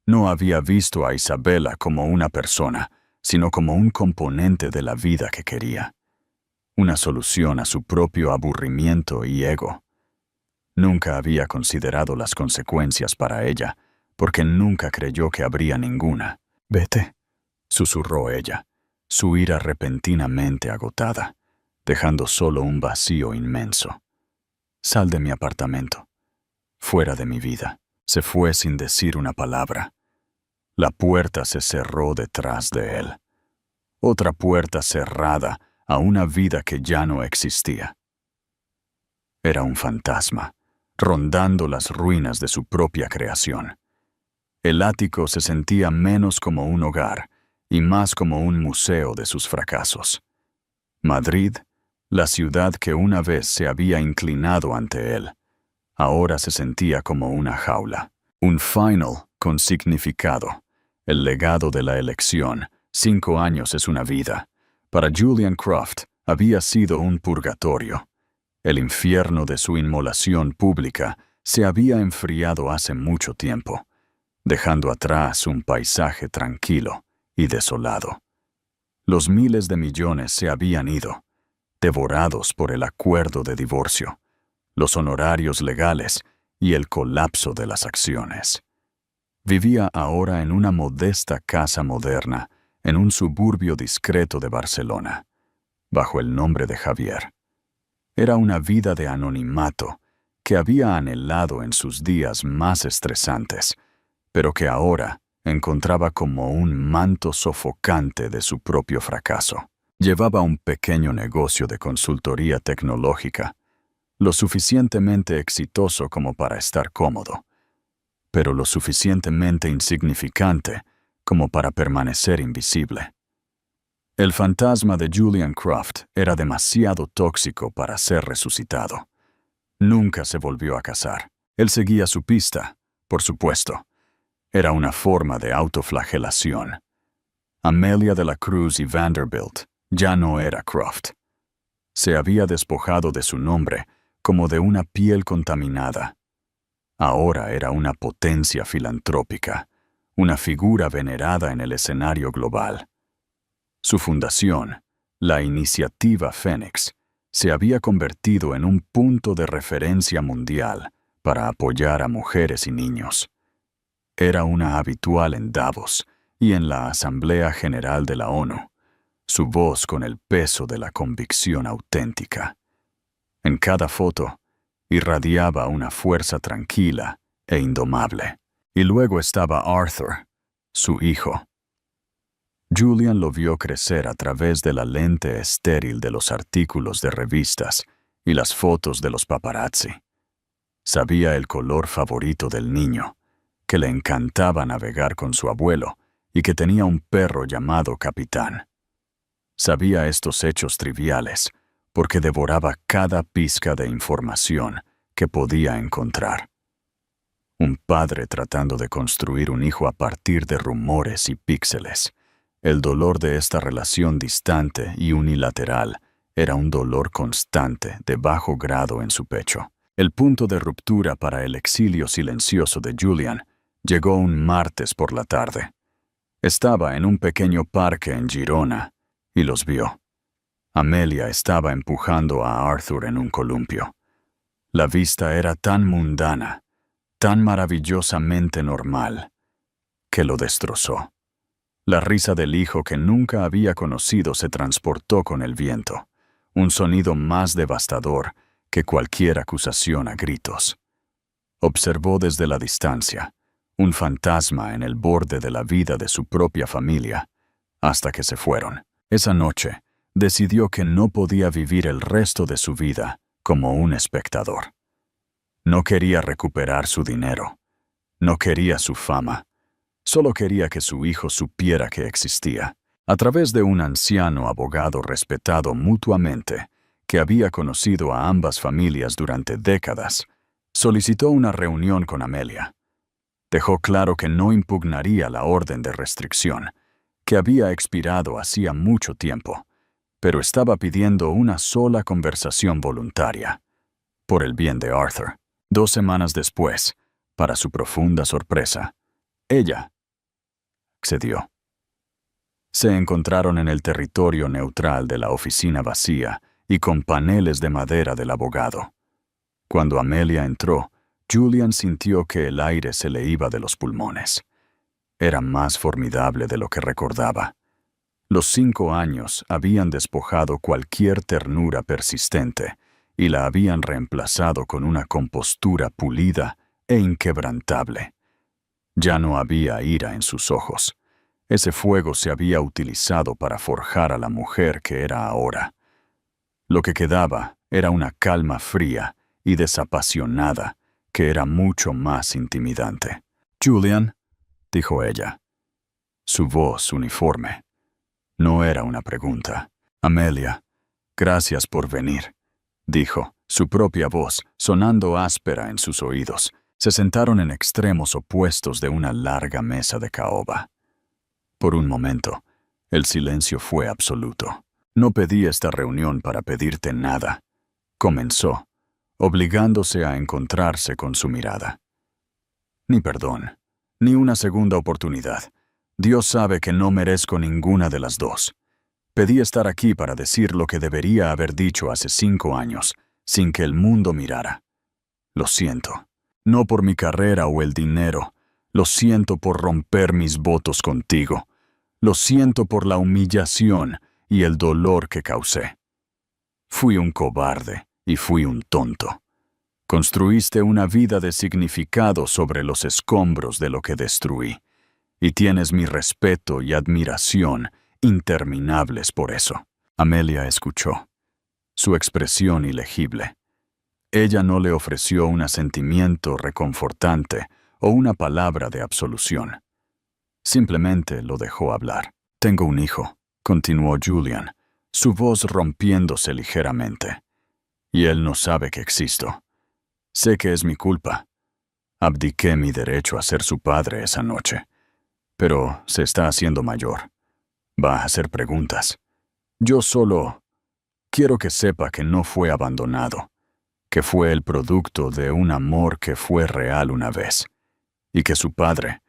No había visto a Isabela como una persona, sino como un componente de la vida que quería. Una solución a su propio aburrimiento y ego. Nunca había considerado las consecuencias para ella, porque nunca creyó que habría ninguna. «Vete», susurró ella, su ira repentinamente agotada, dejando solo un vacío inmenso. «Sal de mi apartamento. Fuera de mi vida». Se fue sin decir una palabra. La puerta se cerró detrás de él. Otra puerta cerrada a una vida que ya no existía. Era un fantasma, rondando las ruinas de su propia creación. El ático se sentía menos como un hogar y más como un museo de sus fracasos. Madrid, la ciudad que una vez se había inclinado ante él, ahora se sentía como una jaula. Un final con significado. El legado de la elección. 5 años es una vida. Para Julian Croft había sido un purgatorio. El infierno de su inmolación pública se había enfriado hace mucho tiempo, dejando atrás un paisaje tranquilo y desolado. Los miles de millones se habían ido, devorados por el acuerdo de divorcio, los honorarios legales y el colapso de las acciones. Vivía ahora en una modesta casa moderna, en un suburbio discreto de Barcelona, bajo el nombre de Javier. Era una vida de anonimato que había anhelado en sus días más estresantes, pero que ahora encontraba como un manto sofocante de su propio fracaso. Llevaba un pequeño negocio de consultoría tecnológica, lo suficientemente exitoso como para estar cómodo, pero lo suficientemente insignificante como para permanecer invisible. El fantasma de Julian Croft era demasiado tóxico para ser resucitado. Nunca se volvió a casar. Él seguía su pista, por supuesto. Era una forma de autoflagelación. Amelia de la Cruz y Vanderbilt ya no era Croft. Se había despojado de su nombre como de una piel contaminada. Ahora era una potencia filantrópica, una figura venerada en el escenario global. Su fundación, la Iniciativa Fénix, se había convertido en un punto de referencia mundial para apoyar a mujeres y niños. Era una habitual en Davos y en la Asamblea General de la ONU, su voz con el peso de la convicción auténtica. En cada foto, irradiaba una fuerza tranquila e indomable. Y luego estaba Arthur, su hijo. Julian lo vio crecer a través de la lente estéril de los artículos de revistas y las fotos de los paparazzi. Sabía el color favorito del niño, que le encantaba navegar con su abuelo y que tenía un perro llamado Capitán. Sabía estos hechos triviales porque devoraba cada pizca de información que podía encontrar. Un padre tratando de construir un hijo a partir de rumores y píxeles. El dolor de esta relación distante y unilateral era un dolor constante de bajo grado en su pecho. El punto de ruptura para el exilio silencioso de Julian llegó un martes por la tarde. Estaba en un pequeño parque en Girona y los vio. Amelia estaba empujando a Arthur en un columpio. La vista era tan mundana, tan maravillosamente normal, que lo destrozó. La risa del hijo que nunca había conocido se transportó con el viento, un sonido más devastador que cualquier acusación a gritos. Observó desde la distancia, un fantasma en el borde de la vida de su propia familia, hasta que se fueron. Esa noche, decidió que no podía vivir el resto de su vida como un espectador. No quería recuperar su dinero, no quería su fama, solo quería que su hijo supiera que existía. A través de un anciano abogado respetado mutuamente, que había conocido a ambas familias durante décadas, solicitó una reunión con Amelia. Dejó claro que no impugnaría la orden de restricción, que había expirado hacía mucho tiempo, pero estaba pidiendo una sola conversación voluntaria, por el bien de Arthur. 2 semanas después, para su profunda sorpresa, ella accedió. Se encontraron en el territorio neutral de la oficina vacía y con paneles de madera del abogado. Cuando Amelia entró, Julian sintió que el aire se le iba de los pulmones. Era más formidable de lo que recordaba. Los 5 años habían despojado cualquier ternura persistente y la habían reemplazado con una compostura pulida e inquebrantable. Ya no había ira en sus ojos. Ese fuego se había utilizado para forjar a la mujer que era ahora. Lo que quedaba era una calma fría y desapasionada que era mucho más intimidante. «Julian», dijo ella. Su voz uniforme. No era una pregunta. «Amelia, gracias por venir», dijo, su propia voz sonando áspera en sus oídos. Se sentaron en extremos opuestos de una larga mesa de caoba. Por un momento, el silencio fue absoluto. «No pedí esta reunión para pedirte nada», comenzó, obligándose a encontrarse con su mirada. «Ni perdón, ni una segunda oportunidad. Dios sabe que no merezco ninguna de las dos. Pedí estar aquí para decir lo que debería haber dicho hace 5 años, sin que el mundo mirara. Lo siento, no por mi carrera o el dinero. Lo siento por romper mis votos contigo. Lo siento por la humillación y el dolor que causé. Fui un cobarde y fui un tonto. Construiste una vida de significado sobre los escombros de lo que destruí, y tienes mi respeto y admiración interminables por eso». Amelia escuchó, su expresión ilegible. Ella no le ofreció un asentimiento reconfortante o una palabra de absolución. Simplemente lo dejó hablar. Tengo un hijo, continuó Julian, su voz rompiéndose ligeramente. Y él no sabe que existo. Sé que es mi culpa. Abdiqué mi derecho a ser su padre esa noche. Pero se está haciendo mayor. Va a hacer preguntas. Yo solo quiero que sepa que no fue abandonado, que fue el producto de un amor que fue real una vez, y que su padre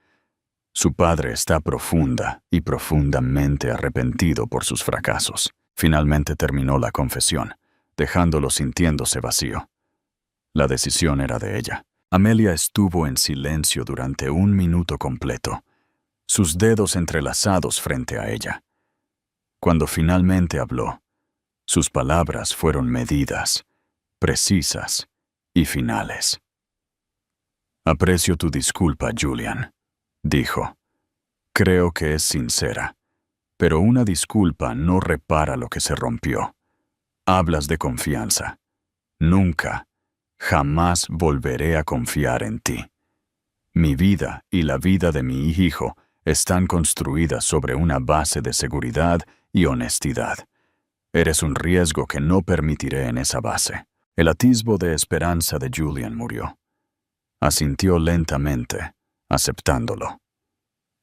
está profunda y profundamente arrepentido por sus fracasos. Finalmente terminó la confesión, dejándolo sintiéndose vacío. La decisión era de ella. Amelia estuvo en silencio durante 1 minuto completo, sus dedos entrelazados frente a ella. Cuando finalmente habló, sus palabras fueron medidas, precisas y finales. Aprecio tu disculpa, Julian, dijo. Creo que es sincera, pero una disculpa no repara lo que se rompió. Hablas de confianza. Nunca, jamás volveré a confiar en ti. Mi vida y la vida de mi hijo están construidas sobre una base de seguridad y honestidad. Eres un riesgo que no permitiré en esa base. El atisbo de esperanza de Julian murió. Asintió lentamente, aceptándolo.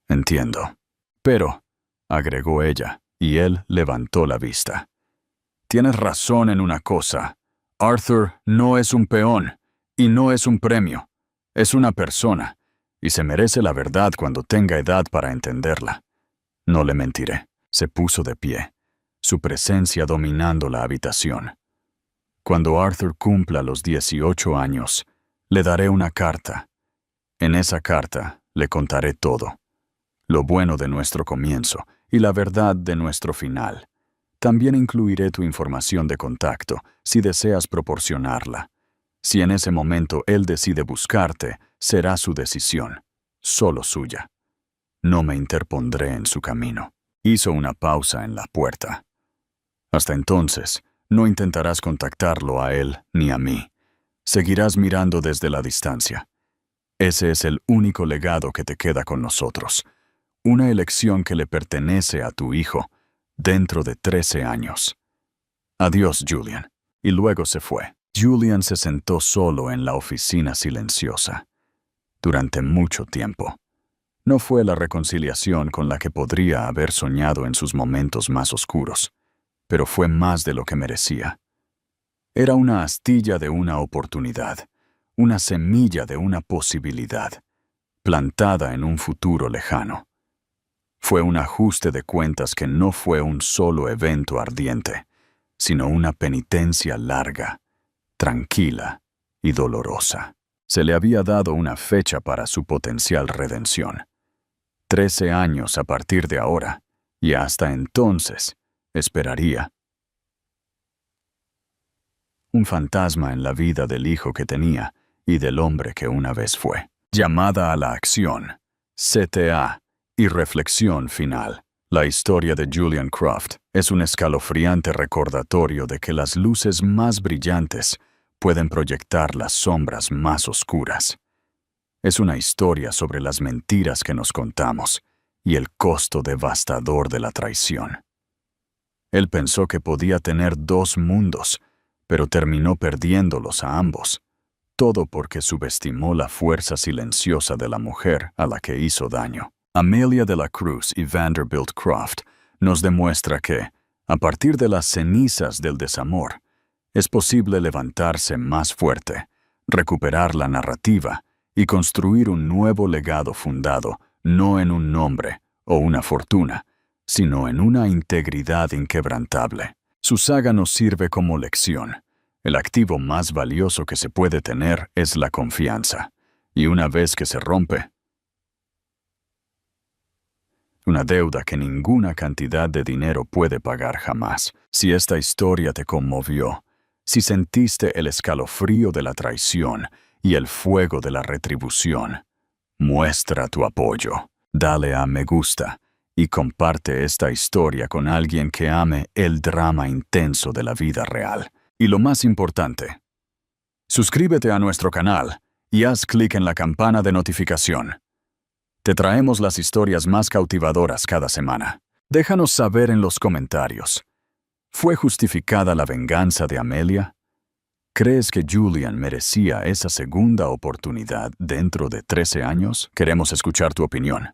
Entiendo. Pero, agregó ella, y él levantó la vista. Tienes razón en una cosa. Arthur no es un peón, y no es un premio. Es una persona, y se merece la verdad cuando tenga edad para entenderla. No le mentiré. Se puso de pie, su presencia dominando la habitación. Cuando Arthur cumpla los 18 años, le daré una carta. En esa carta le contaré todo. Lo bueno de nuestro comienzo y la verdad de nuestro final. También incluiré tu información de contacto, si deseas proporcionarla. Si en ese momento él decide buscarte, será su decisión, solo suya. No me interpondré en su camino. Hizo una pausa en la puerta. Hasta entonces, no intentarás contactarlo a él ni a mí. Seguirás mirando desde la distancia. Ese es el único legado que te queda con nosotros. Una elección que le pertenece a tu hijo dentro de 13 años. Adiós, Julian. Y luego se fue. Julian se sentó solo en la oficina silenciosa. Durante mucho tiempo. No fue la reconciliación con la que podría haber soñado en sus momentos más oscuros, pero fue más de lo que merecía. Era una astilla de una oportunidad, una semilla de una posibilidad, plantada en un futuro lejano. Fue un ajuste de cuentas que no fue un solo evento ardiente, sino una penitencia larga, tranquila y dolorosa. Se le había dado una fecha para su potencial redención. 13 años a partir de ahora, y hasta entonces esperaría. Un fantasma en la vida del hijo que tenía y del hombre que una vez fue. Llamada a la acción, CTA y reflexión final. La historia de Julian Croft es un escalofriante recordatorio de que las luces más brillantes pueden proyectar las sombras más oscuras. Es una historia sobre las mentiras que nos contamos y el costo devastador de la traición. Él pensó que podía tener 2 mundos, pero terminó perdiéndolos a ambos, todo porque subestimó la fuerza silenciosa de la mujer a la que hizo daño. Amelia de la Cruz y Vanderbilt Croft nos demuestra que, a partir de las cenizas del desamor, es posible levantarse más fuerte, recuperar la narrativa y construir un nuevo legado fundado no en un nombre o una fortuna, sino en una integridad inquebrantable. Su saga nos sirve como lección. El activo más valioso que se puede tener es la confianza, y una vez que se rompe, una deuda que ninguna cantidad de dinero puede pagar jamás. Si esta historia te conmovió, si sentiste el escalofrío de la traición y el fuego de la retribución, muestra tu apoyo, dale a me gusta y comparte esta historia con alguien que ame el drama intenso de la vida real. Y lo más importante, suscríbete a nuestro canal y haz clic en la campana de notificación. Te traemos las historias más cautivadoras cada semana. Déjanos saber en los comentarios. ¿Fue justificada la venganza de Amelia? ¿Crees que Julian merecía esa segunda oportunidad dentro de 13 años? Queremos escuchar tu opinión.